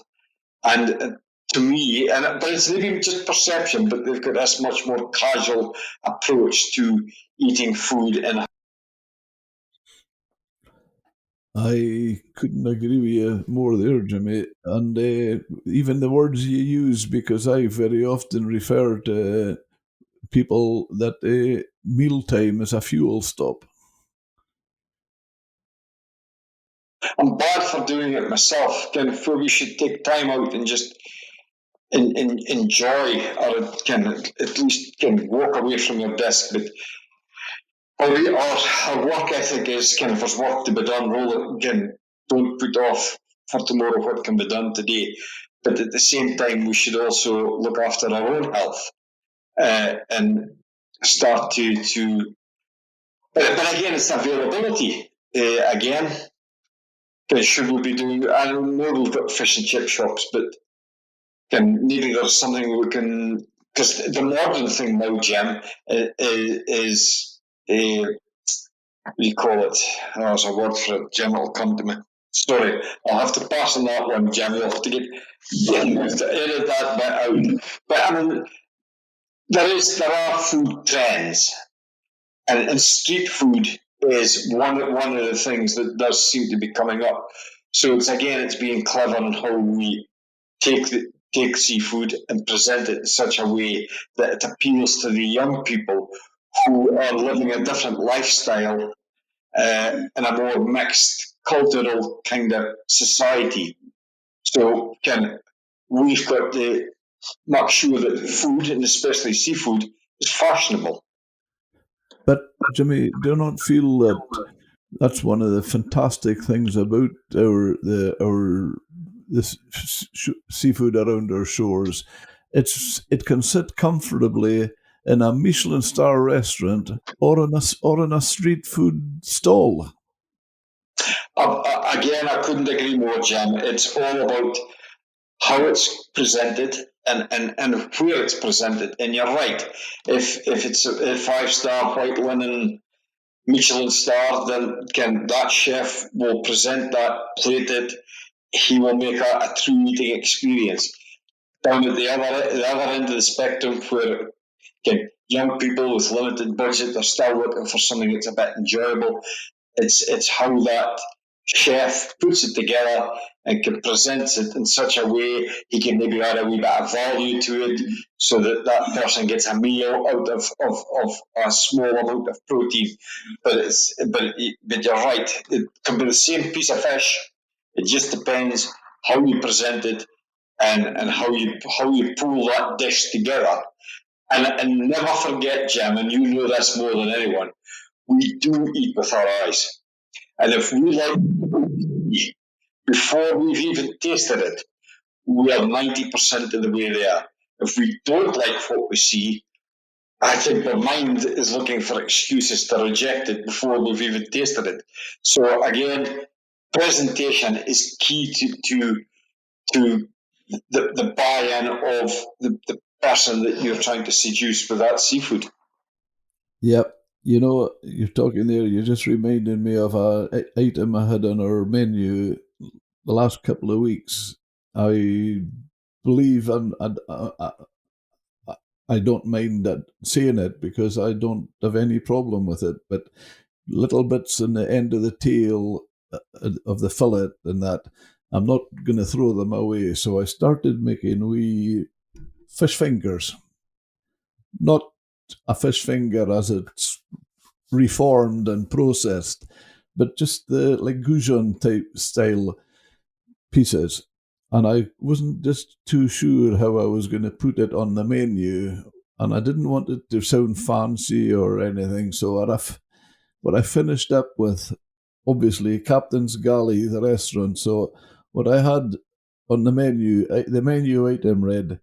And to me, but it's maybe just perception, but they've got this much more casual approach to eating food and I couldn't agree with you more there, Jimmy. And even the words you use, because I very often refer to people that mealtime is a fuel stop. I'm bad for doing it myself. Kind of feel we should take time out and just enjoy, or can at least can walk away from your desk. But our work ethic is kind of there's work to be done. Roll it again. Don't put off for tomorrow what can be done today. But at the same time, we should also look after our own health and start to. But again, it's availability. Again, should we be doing? I don't know. We've got fish and chip shops, but maybe there's something we can. Because the modern thing now, Jim, is what do you call it? Oh, there's a word for it. Jim, it'll come to me. Sorry, I'll have to pass on that one, Jim. You'll have to edit that bit out. But I mean, there are food trends, and street food is one of the things that does seem to be coming up. So it's being clever in how we take take seafood and present it in such a way that it appeals to the young people who are living a different lifestyle in a more mixed cultural kind of society. So we've got to make sure that food, and especially seafood, is fashionable. But Jimmy, do you not feel that that's one of the fantastic things about our this seafood around our shores? It can sit comfortably in a Michelin star restaurant or in a street food stall. Again, I couldn't agree more, Jim. It's all about how it's presented and where it's presented. And you're right. If it's a 5-star white linen Michelin star, then that chef will present that plated. He will make a true eating experience. Down at the other end of the spectrum, where young people with limited budget are still looking for something that's a bit enjoyable. It's how that chef puts it together and can present it in such a way he can maybe add a wee bit of value to it, so that that person gets a meal out of a small amount of protein. But you're right. It can be the same piece of fish. It just depends how you present it and how you pull that dish together. And never forget, Jim, and you know this more than anyone, we do eat with our eyes. And if we like before we've even tasted it, we are 90% of the way there. If we don't like what we see, I think the mind is looking for excuses to reject it before we've even tasted it. So again, presentation is key to the buy-in of the person that you're trying to seduce with that seafood. Yep. You know, you're talking there, you just reminded me of a item I had on our menu the last couple of weeks. I believe, and I don't mind that saying it because I don't have any problem with it, but little bits in the end of the tail of the fillet and that, I'm not going to throw them away. So I started making wee fish fingers, not a fish finger as it's reformed and processed, but just the like goujon type style pieces. And I wasn't just too sure how I was going to put it on the menu, and I didn't want it to sound fancy or anything. So what I finished up with, obviously, Captain's Galley, the restaurant. So what I had on the menu item read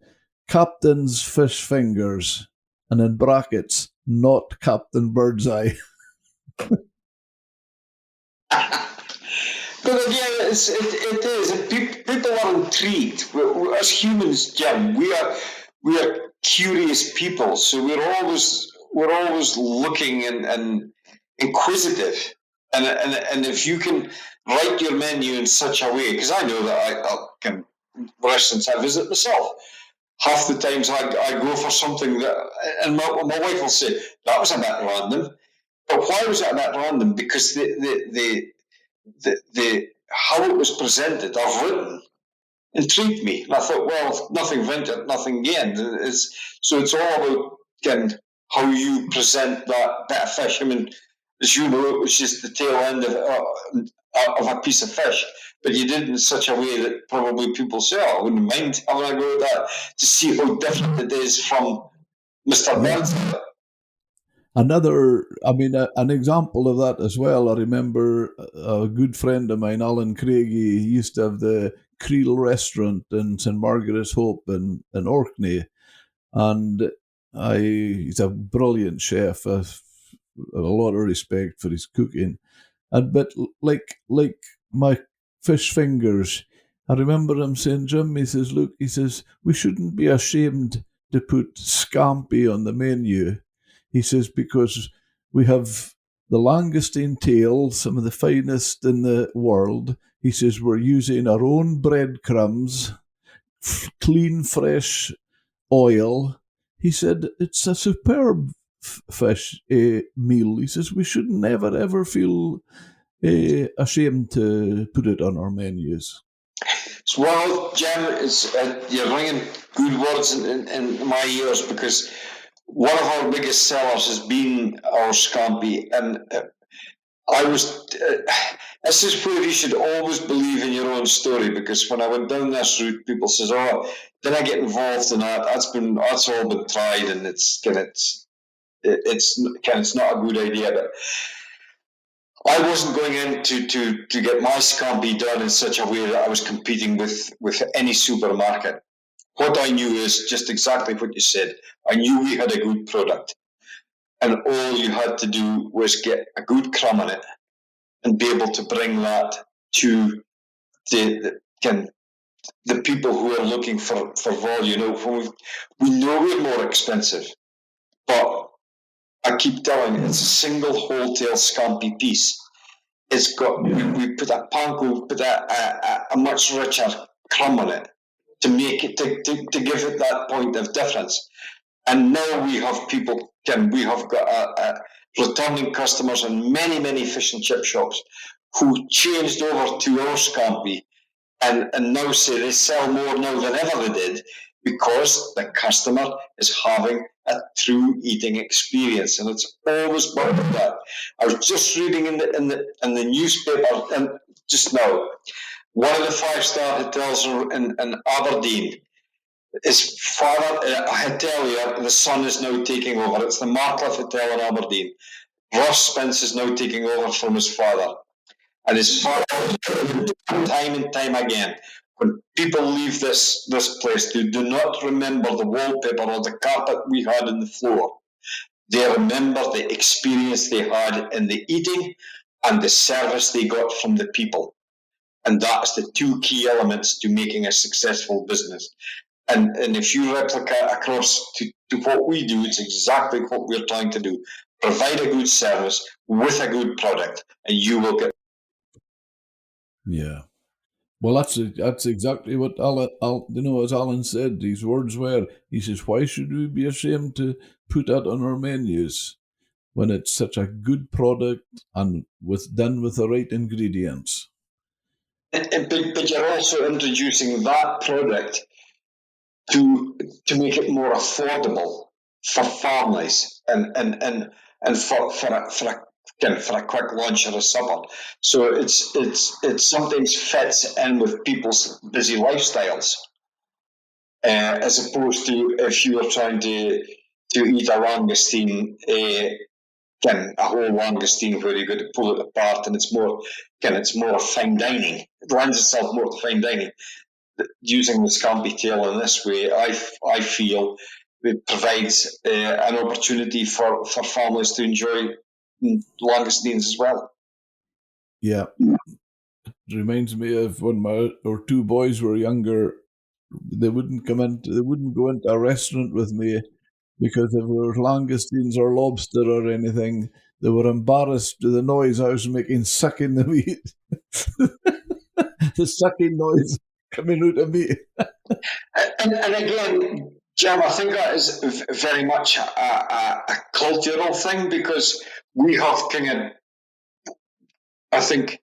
Captain's Fish Fingers, and in brackets, not Captain Birdseye. But again, it is. People are intrigued. As humans, Jim, we are curious people, so we're always looking and inquisitive. And if you can write your menu in such a way, because I know that I can restaurants I visit myself. Half the times I go for something that, and my wife will say that was a bit random. But why was it a bit random? Because the how it was presented or written intrigued me. And I thought, well, nothing ventured, nothing gained. So it's all about again how you present that bit of fish. I mean, as you know, it was just the tail end of a piece of fish, but you did it in such a way that probably people say, "Oh, I wouldn't mind having a go at that to see how different it is from Mr. Yeah. Burns." An example of that as well. I remember a good friend of mine, Alan Craigie, he used to have the Creel restaurant in St. Margaret's Hope in Orkney. And he's a brilliant chef. I have a lot of respect for his cooking. But like my fish fingers, I remember him saying, Jim, he says, look, he says, we shouldn't be ashamed to put scampi on the menu. He says, because we have the langoustine tail, some of the finest in the world. He says, we're using our own breadcrumbs, clean, fresh oil. He said, it's a superb fish meal. He says, we should never, ever feel ashamed to put it on our menus. Well, Jim, you're ringing good words in my ears because one of our biggest sellers has been our scampi, and I was. This is where you should always believe in your own story because when I went down this route, people says, "Oh, then I get involved in that. That's all been tried, and it's not a good idea." But I wasn't going in to get my scampi done in such a way that I was competing with any supermarket. What I knew is just exactly what you said. I knew we had a good product, and all you had to do was get a good crumb on it and be able to bring that to the people who are looking for volume. We know we're more expensive, but I keep telling you, it's a single wholetail scampi piece. It's got we put that panko, we put a much richer crumb on it to make it to give it that point of difference. And now we have people, we have got returning customers in many fish and chip shops who changed over to our scampi and now say they sell more now than ever they did because the customer is having a true eating experience, and it's always about that. I was just reading in the newspaper and just now One of the five-star hotels in Aberdeen is father. I tell you, the son is now taking over. It's the Marcliffe Hotel in Aberdeen. Ross Spence is now taking over from his father. And his father, time and time again, when people leave this place, they do not remember the wallpaper or the carpet we had on the floor. They remember the experience they had in the eating and the service they got from the people. And that's the two key elements to making a successful business. And if you replicate across to what we do, it's exactly what we're trying to do. Provide a good service with a good product, and you will get. Yeah. Well, that's exactly what as Alan said, these words were. He says, "Why should we be ashamed to put that on our menus when it's such a good product and done with the right ingredients?" But you're also introducing that product to make it more affordable for families and for a quick lunch or a supper. So it sometimes fits in with people's busy lifestyles, as opposed to if you were trying to eat a langoustine, a whole langoustine where you got to pull it apart, and it's more fine dining. It lends itself more to fine dining. Using the scampi tail in this way, I feel it provides an opportunity for families to enjoy langoustines as well. Yeah. It reminds me of when our two boys were younger. They wouldn't go into a restaurant with me because if there was langoustines or lobster or anything, they were embarrassed with the noise I was making sucking the meat. The sucking noise coming out of me. And again, Jim, I think that is very much a cultural thing because we have kind of, I think,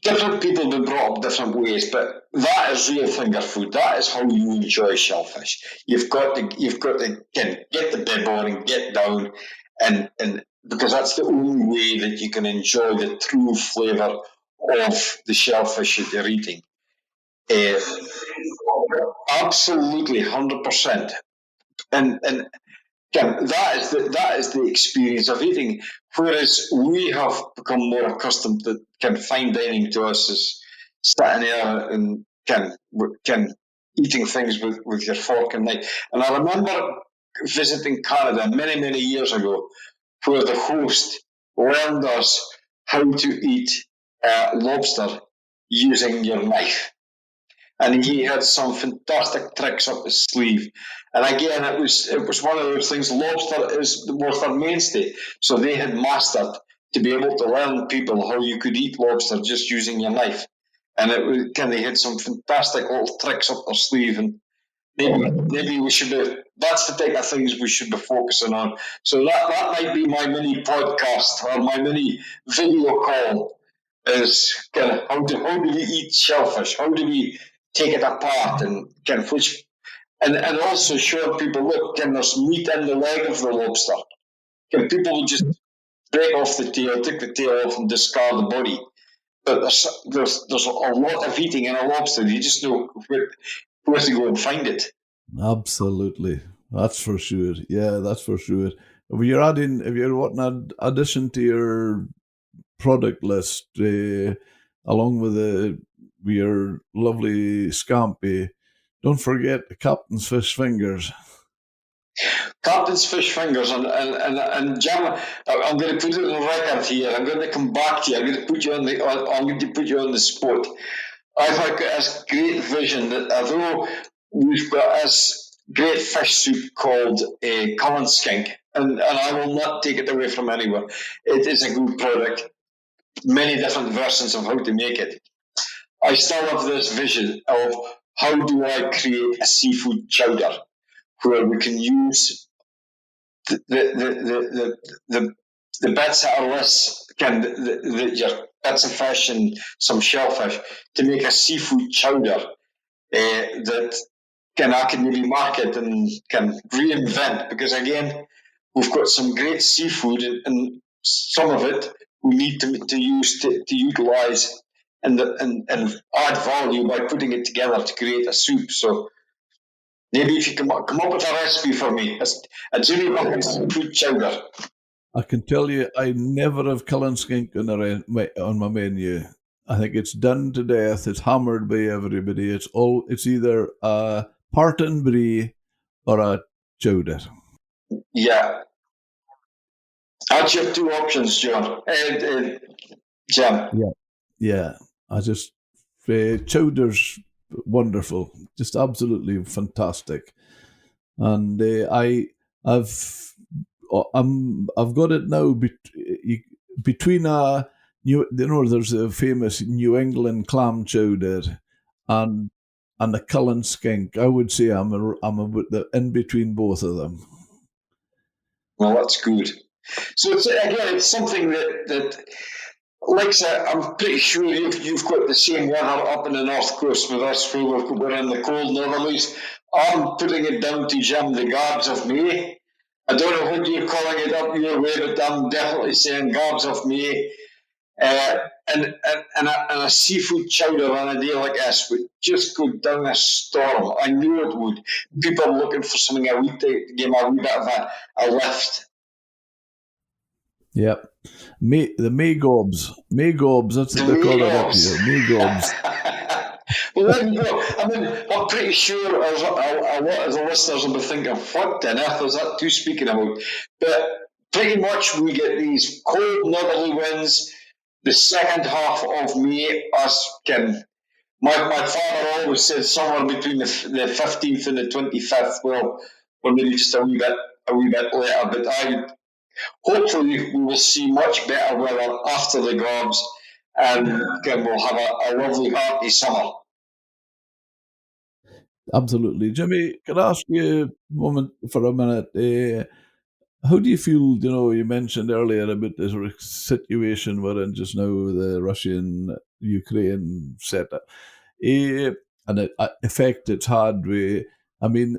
different people have been brought up different ways, but that is real finger food. That is how you enjoy shellfish. You've got to get the bib on and get down, and because that's the only way that you can enjoy the true flavour of the shellfish that you're eating. Uh, Absolutely, 100%. And yeah, that is the experience of eating. Whereas we have become more accustomed to fine dining to us as sitting there and can eating things with your fork and knife. And I remember visiting Canada many years ago, where the host learned us how to eat lobster using your knife, and he had some fantastic tricks up his sleeve. And again, it was one of those things. Lobster was their mainstay, so they had mastered to be able to learn people how you could eat lobster just using your knife. And they had some fantastic little tricks up their sleeve, and maybe we should be. That's the type of things we should be focusing on. So that might be my mini podcast or my mini video call is kind of how do we eat shellfish? How do we take it apart and kind of which and also show people, look, can there's meat in the leg of the lobster? Can people just break off the tail, take the tail off and discard the body? But there's a lot of eating in a lobster. You just know where to go and find it. Absolutely. That's for sure. Yeah, that's for sure. If you're wanting an addition to your product list, along with your lovely scampi, don't forget the Captain's Fish Fingers. Captain's fish fingers and Jim, I'm going to put it on record here. I'm going to come back to you. I'm going to put you on the. I'm going to put you on the spot. I've got this great vision that although we've got this great fish soup called Cullen Skink, and I will not take it away from anyone. It is a good product. Many different versions of how to make it. I still have this vision of how do I create a seafood chowder where we can use the the bits that are less can your bits of fish and some shellfish to make a seafood chowder that I can maybe market and can reinvent because again we've got some great seafood and some of it we need to use to utilize and add value by putting it together to create a soup. So maybe if you come up with a recipe for me, a Jimmy Buchan seafood chowder. I can tell you, I never have cullen skink on my menu. I think it's done to death. It's hammered by everybody. It's either a parton brie or a chowder. Yeah. That's your two options, John. Jim. Yeah. I just chowder's wonderful, just absolutely fantastic, and I've got it now between there's a famous New England clam chowder and a Cullen skink. I would say I'm about in between both of them. Well, that's good. So it's something that like I said, I'm pretty sure you've got the same weather up in the north coast with us. We're in the cold northerlies. I'm putting it down to Jim, the garbs of May. I don't know what you're calling it up your way, but I'm definitely saying garbs of May. And a seafood chowder on a day like this would just go down a storm. I knew it would. People are looking for something a wee to give them a wee bit of a lift. Yep. The Maygobs. That's what they call it up here. Maygobs. Well, there you go. I mean, I'm pretty sure a lot of the listeners will be thinking, what on earth is that two speaking about? But pretty much we get these cold northerly winds the second half of May. My father always said somewhere between the 15th and the 25th. Well, we're maybe just a wee bit later, but hopefully we will see much better weather after the gobs, and we'll have a lovely hearty summer. Absolutely. Jimmy, can I ask you for a minute? How do you feel, you mentioned earlier about this situation we're in just now, the Russian-Ukraine setup, and the effect it's had. I mean,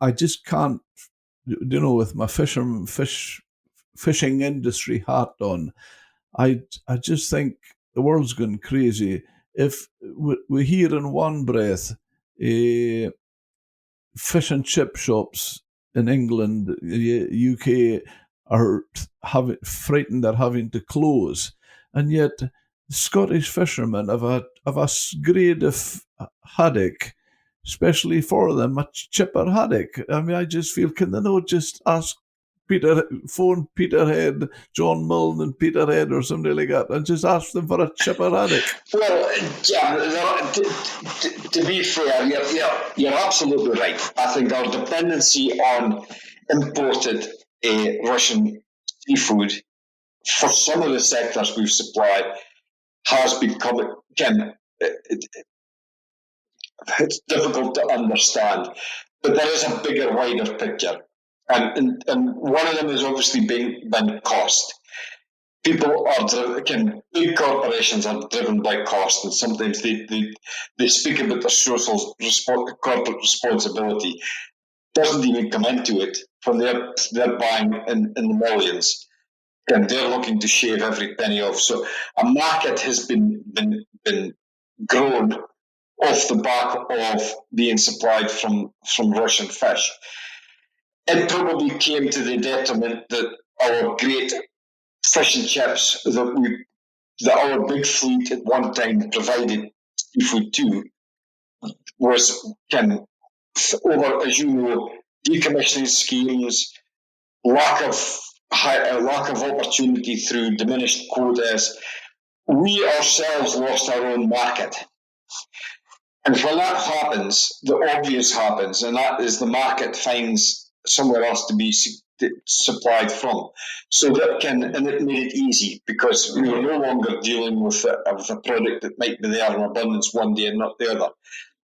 I just can't, with my fishing industry hat on, I just think the world's gone crazy. If we hear in one breath, fish and chip shops in England, UK are frightened they're having to close, and yet Scottish fishermen have a grade of haddock, especially for them, a chipper haddock. I mean, I just feel, can they not just phone Peterhead, John Milne and Peterhead or somebody like that, and just ask them for a chipper haddock? Well, yeah, to be fair, you're absolutely right. I think our dependency on imported Russian seafood for some of the sectors we've supplied has become, again, it's difficult to understand. But there is a bigger, wider picture. And one of them has obviously been cost. People are big corporations are driven by cost, and sometimes they speak about their social corporate responsibility. Doesn't even come into it from they're buying in the millions, and they're looking to shave every penny off. So a market has been grown off the back of being supplied from Russian fish. It probably came to the detriment that our great fish and chips that our big fleet at one time provided seafood to was over, as you know, decommissioning schemes, lack of opportunity through diminished quotas. We ourselves lost our own market. And when that happens, the obvious happens, and that is the market finds somewhere else to be supplied from. So and it made it easy because we were no longer dealing with a product that might be there in abundance one day and not the other.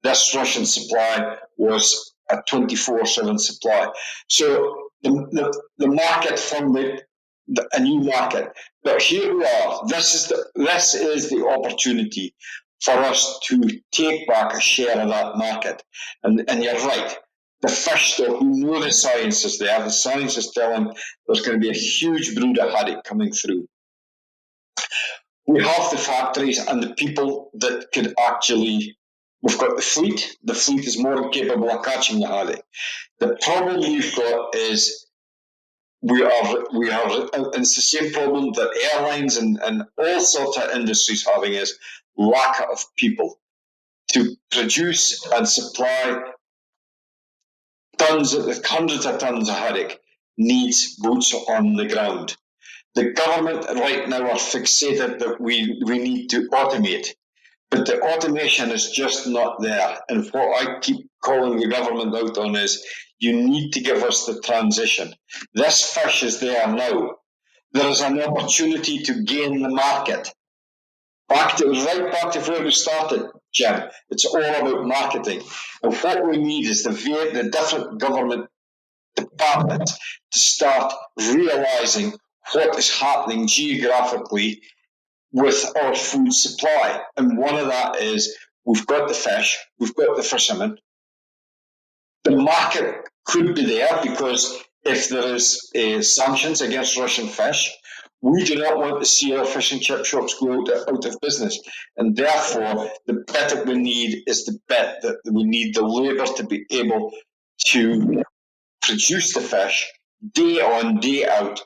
This Russian supply was a 24/7 supply. So the market found a new market. But here we are. This is the opportunity for us to take back a share of that market. And you're right. The fish stock, we know the science is there. The science is telling there's going to be a huge brood of haddock coming through. We have the factories and the people that could actually. We've got the fleet. The fleet is more capable of catching the haddock. The problem we've got is we are, it's the same problem that airlines and all sorts of industries having is lack of people to produce and supply hundreds of tons of haddock needs boots on the ground. The government right now are fixated that we need to automate, but the automation is just not there. And what I keep calling the government out on is you need to give us the transition. This fish is there now. There is an opportunity to gain the market. Back to where we started, Jim. It's all about marketing. And what we need is the different government departments to start realizing what is happening geographically with our food supply. And one of that is we've got the fish, we've got the fishermen. The market could be there because if there is sanctions against Russian fish, we do not want to see our fish and chip shops go out of business. And therefore, the bit that we need is the bit that we need the labour to be able to produce the fish day on, day out,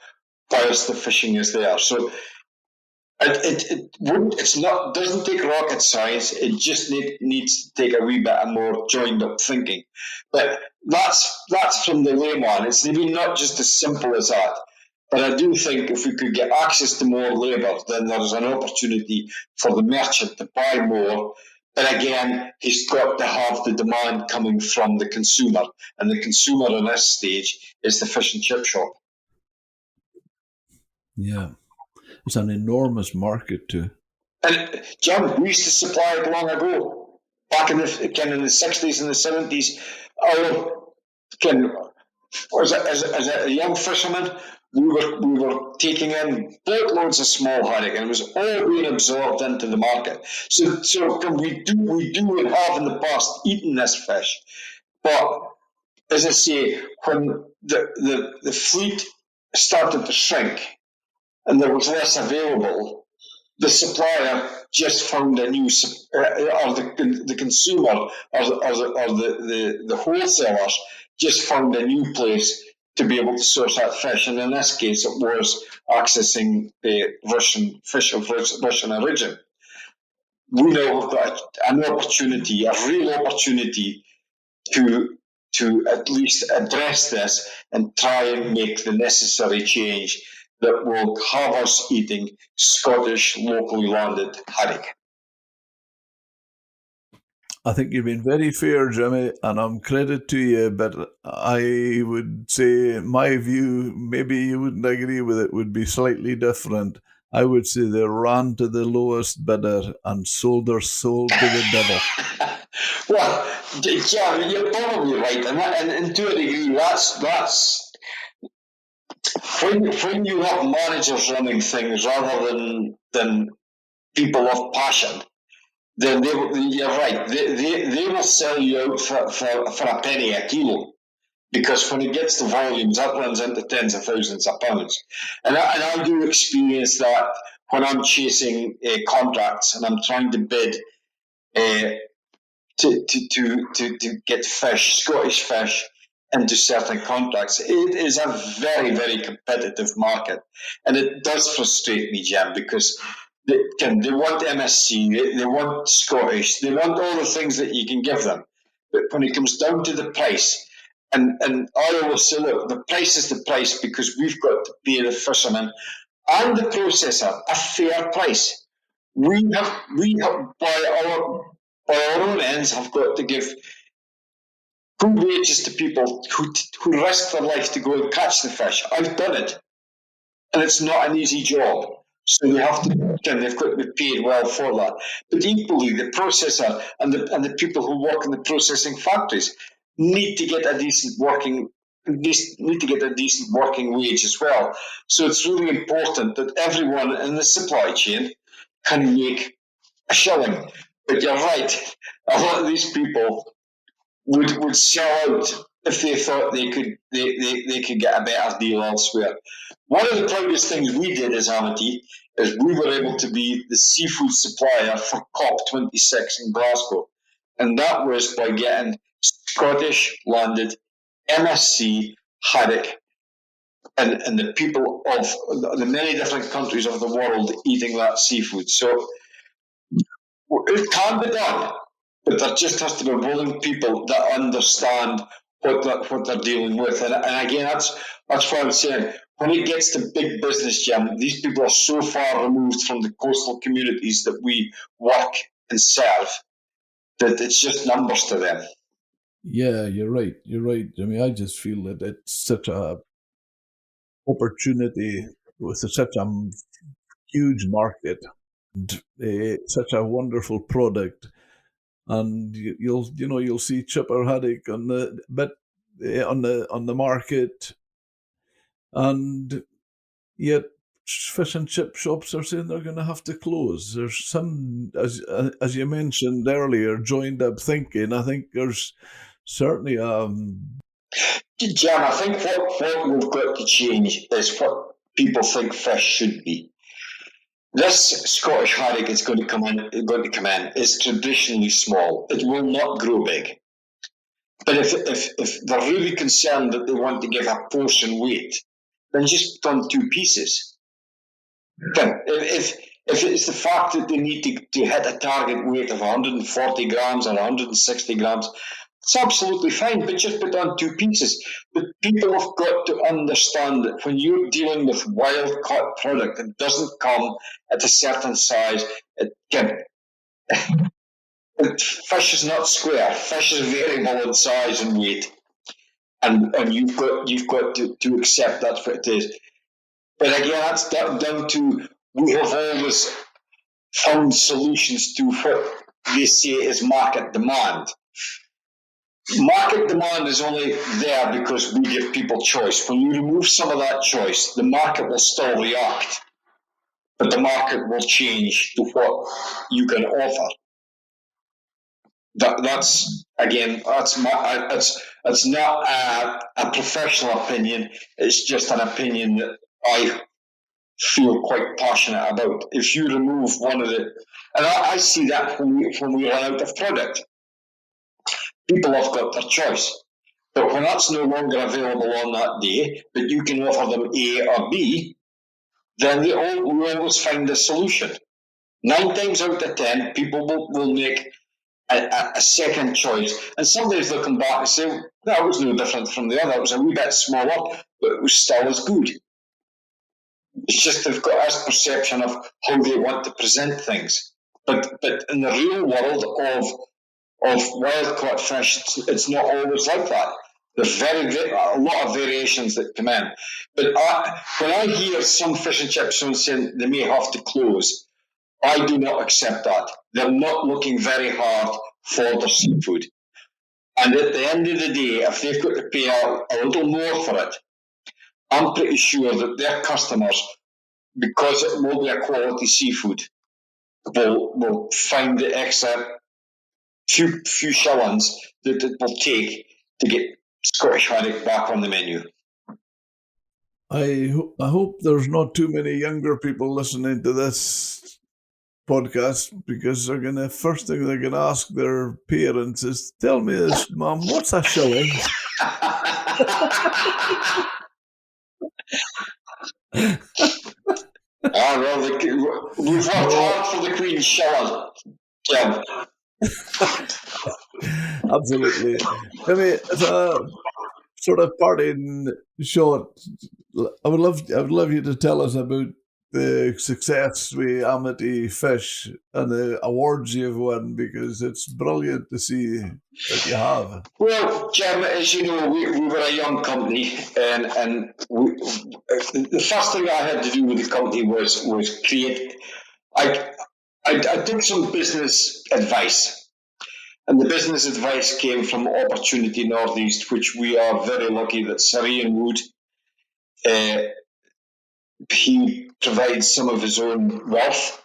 whilst the fishing is there. So it's not doesn't take rocket science. It just needs to take a wee bit of more joined up thinking. But that's from the layman. It's maybe not just as simple as that. But I do think if we could get access to more labour, then there's an opportunity for the merchant to buy more. But again, he's got to have the demand coming from the consumer, and the consumer in this stage is the fish and chip shop. Yeah. It's an enormous market too. And John, we used to supply it long ago, back in the 60s and the 70s. As a young fisherman, we were taking in boatloads of small haddock, and it was all being absorbed into the market. So we do and have in the past eaten this fish, but as I say, when the fleet started to shrink and there was less available, the supplier just found a new, or the consumer, or the wholesalers just found a new place to be able to source that fish. And in this case, it was accessing Russian fish of Russian origin. We now have got an opportunity, a real opportunity to at least address this and try and make the necessary change that will have us eating Scottish, locally landed haddock. I think you've been very fair, Jimmy, and I'm credit to you, but I would say my view, maybe you wouldn't agree with it, would be slightly different. I would say they ran to the lowest bidder and sold their soul to the devil. Well, yeah, you're probably right, and to a degree, that's when you have managers running things rather than people of passion. Then you're right. They will sell you out for a penny a kilo, because when it gets to volumes, that runs into tens of thousands of pounds. And I do experience that when I'm chasing contracts and I'm trying to bid to get fish, Scottish fish, into certain contracts. It is a very, very competitive market, and it does frustrate me, Jim, because they want MSC, they want Scottish, they want all the things that you can give them. But when it comes down to the price, and I always say, look, the price is the price, because we've got to pay the fisherman and the processor a fair price. We have by our own ends have got to give good wages to people who risk their life to go and catch the fish. I've done it, and it's not an easy job. So they've got to be paid well for that. But equally, the processor and the people who work in the processing factories need to get a decent working wage as well. So it's really important that everyone in the supply chain can make a shilling. But you're right, a lot of these people would sell out if they thought they could get a better deal elsewhere. One of the proudest things we did as Amity is we were able to be the seafood supplier for COP26 in Glasgow. And that was by getting Scottish landed MSC, haddock, and the people of the many different countries of the world eating that seafood. So it can be done, but there just has to be willing people that understand what they're dealing with. And again, that's why I'm saying when it gets to big business, Jim, these people are so far removed from the coastal communities that we work and serve that it's just numbers to them. Yeah, you're right. You're right. I mean, I just feel that it's such a opportunity with such a huge market and such a wonderful product. And you'll see chipper haddock on the but on the market, and yet fish and chip shops are saying they're going to have to close. There's some, as you mentioned earlier, joined up thinking. I think there's certainly Jim, I think what we've got to change is what people think fish should be. This Scottish haddock is going to come in is traditionally small. It will not grow big. But if they're really concerned that they want to give a portion weight, then just done two pieces. Then if it's the fact that they need to hit a target weight of 140 grams or 160 grams, it's absolutely fine, but just put on two pieces. But people have got to understand that when you're dealing with wild caught product, it doesn't come at a certain size. Fish is not square. Fish is variable in size and weight, and you've got to accept that's what it is. But again, that's down to we have always found solutions to what they say is market demand. Market demand is only there because we give people choice. When you remove some of that choice, the market will still react, but the market will change to what you can offer. That's not a professional opinion. It's just an opinion that I feel quite passionate about. If you remove one of the, and I see that when we run out of product, people have got their choice. But when that's no longer available on that day, but you can offer them A or B, then we always find a solution. 9 times out of 10, people will make a second choice. And sometimes they'll come back and say, that was no different from the other. It was a wee bit smaller, but it was still as good. It's just they've got this perception of how they want to present things. But in the real world of wild caught fish, it's not always like that. There's a lot of variations that come in. But when I hear some fish and chip shops saying they may have to close, I do not accept that. They're not looking very hard for their seafood. And at the end of the day, if they've got to pay a little more for it, I'm pretty sure that their customers, because it will be a quality seafood, will find the extra few shillings that it will take to get Scottish haddock back on the menu. I hope there's not too many younger people listening to this podcast, because first thing they're gonna ask their parents is, "Tell me this, Mom, what's a shilling?" We've worked hard for the Queen's shilling. Yeah. Absolutely. I mean, as a sort of parting shot, I would love you to tell us about the success with Amity Fish and the awards you've won, because it's brilliant to see that you have. Well, Jim, as you know, we were a young company, and the first thing I had to do with the company was create. I took some business advice, and the business advice came from Opportunity Northeast, which we are very lucky that Sir Ian Wood, he provides some of his own wealth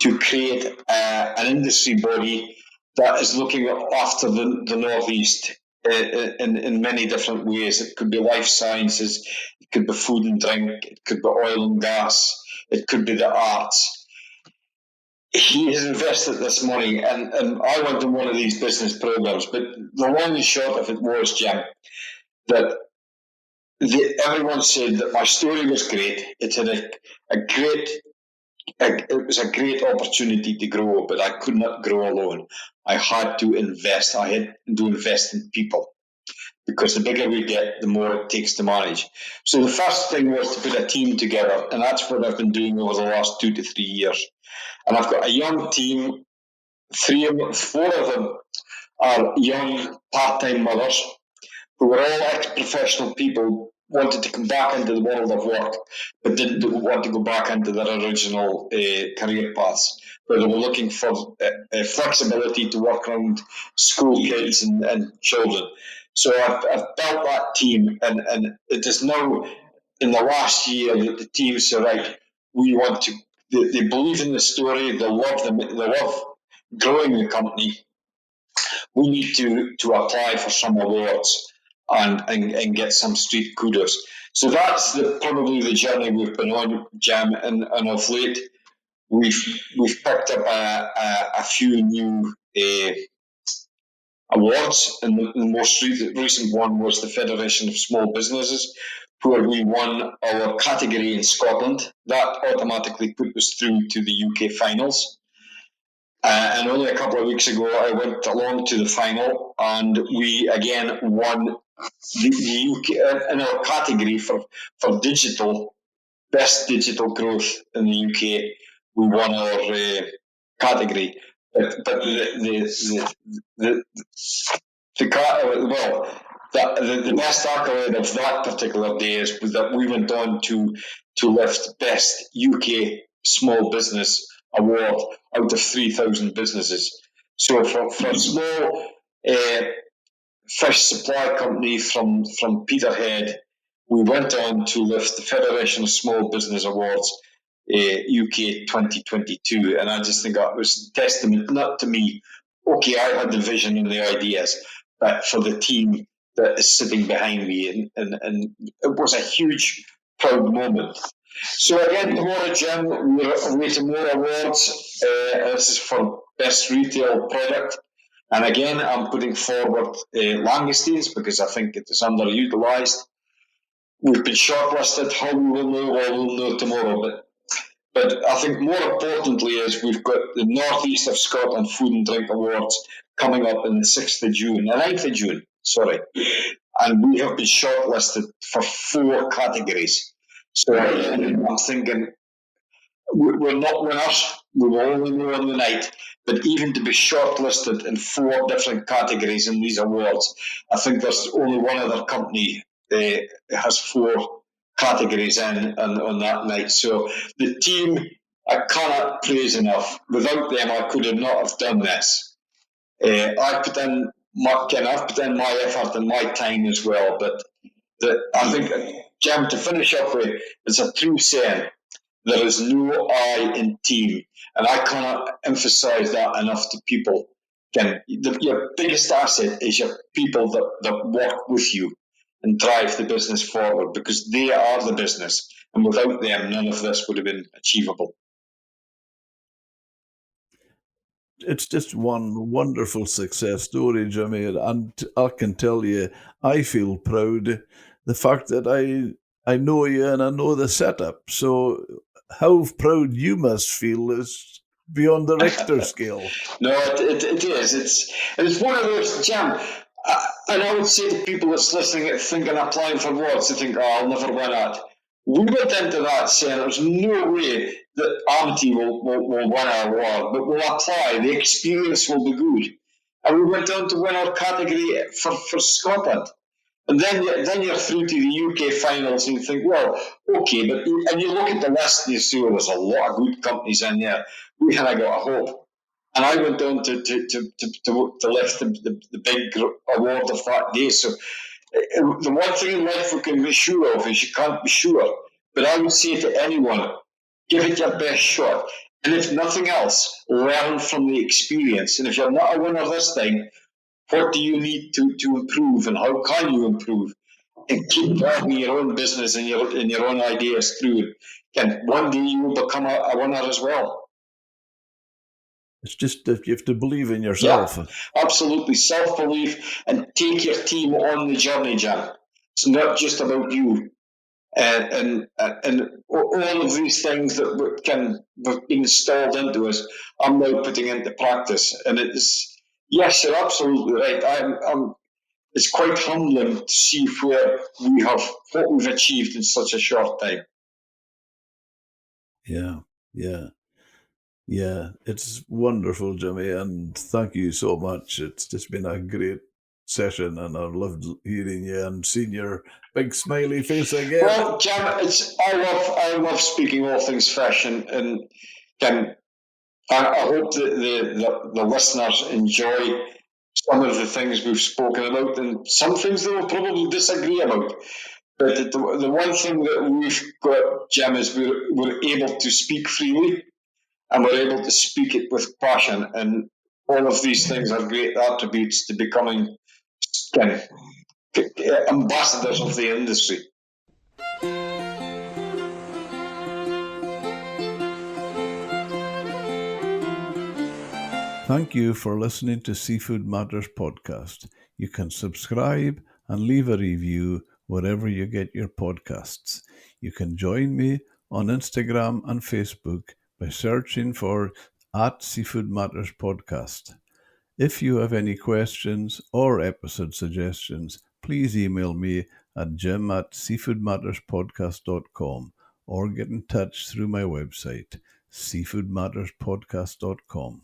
to create an industry body that is looking after the Northeast. in many different ways. It could be life sciences, it could be food and drink, it could be oil and gas, it could be the arts. He has invested this money, and I went on one of these business programs, but the long and short of it was, Jim, that everyone said that my story was great. It had it was a great opportunity to grow, but I could not grow alone. I had to invest. I had to invest in people because the bigger we get, the more it takes to manage. So the first thing was to put a team together, and that's what I've been doing over the last 2 to 3 years. And I've got a young team. Four of them are young part-time mothers who were all ex-professional people, wanted to come back into the world of work, but didn't want to go back into their original career paths, where they were looking for flexibility to work around school kids and children. So I've built that team, and it is now in the last year that the team said, right, we want to. They believe in the story. They love them. They love growing the company. We need to apply for some awards and get some street kudos. So that's probably the journey we've been on, Jam, and of late we've picked up a few new awards, and the most recent one was the Federation of Small Businesses, where we won our category in Scotland. That automatically put us through to the UK finals. And only a couple of weeks ago, I went along to the final, and we again won the UK in our category for digital, best digital growth in the UK. We won our category, but the best accolade of that particular day is that we went on to lift best UK small business award out of 3,000 businesses. So for a small fish supply company from Peterhead, we went on to lift the Federation of Small Business Awards UK 2022, and I just think that was testament not to me. Okay, I had the vision and the ideas, but for the team that is sitting behind me, and it was a huge, proud moment. So again, tomorrow, Jim, we're awaiting more awards. This is for best retail product. And again, I'm putting forward langoustines because I think it is underutilised. We've been shortlisted. How we will know, we'll know tomorrow. But I think more importantly is we've got the North East of Scotland Food and Drink Awards coming up on the 6th of June, the 9th of June, sorry. And we have been shortlisted for 4 categories. So I'm thinking we're not winners, we will only know on the night, but even to be shortlisted in 4 different categories in these awards, I think there's only one other company has 4 categories in on that night. So the team, I cannot praise enough. Without them, I could have not have done this. I've put in my effort and my time as well, but I think, Jim, to finish up with, it's a true saying. There is no I in team, and I cannot emphasise that enough to people. Your biggest asset is your people that work with you and drive the business forward, because they are the business, and without them, none of this would have been achievable. It's just one wonderful success story, Jimmy, and I can tell you, I feel proud the fact that I know you and I know the setup. So how proud you must feel is beyond the Richter scale. No, it is. It's one of those, Jam. And I would say to people that's listening, thinking applying for awards, they think, "Oh, I'll never win that." We went into that saying there's no way that Amity will win our award, but we'll apply. The experience will be good, and we went on to win our category for Scotland. And then you're through to the UK finals, and you think, well, okay, and you look at the list and you see, well, there's a lot of good companies in there. We had got a hope. And I went on to lift the big award of that day. So the one thing in life we can be sure of is you can't be sure. But I would say to anyone, give it your best shot. And if nothing else, learn from the experience. And if you're not a winner this time, What do you need to improve, and how can you improve? And keep driving your own business and your own ideas through. And one day you will become a winner as well. It's just that you have to believe in yourself. Yeah, absolutely. Self belief, and take your team on the journey, Jim. It's not just about you. And all of these things that have been installed into us, I'm now putting into practice. And it's, yes, you're absolutely right. It's quite humbling to see what we've achieved in such a short time. Yeah, yeah. Yeah, it's wonderful, Jimmy, and thank you so much. It's just been a great session, and I've loved hearing you and seeing your big smiley face again. Well, Jim, I love speaking all things fish, and Jim, I hope that the listeners enjoy some of the things we've spoken about, and some things they will probably disagree about. But the one thing that we've got, Jim, is we're able to speak freely, and we're able to speak it with passion. And all of these things are great attributes to becoming kind of ambassadors of the industry. Thank you for listening to Seafood Matters podcast. You can subscribe and leave a review wherever you get your podcasts. You can join me on Instagram and Facebook by searching for @Seafood Matters podcast. If you have any questions or episode suggestions, please email me at jim@seafoodmatterspodcast.com or get in touch through my website, seafoodmatterspodcast.com.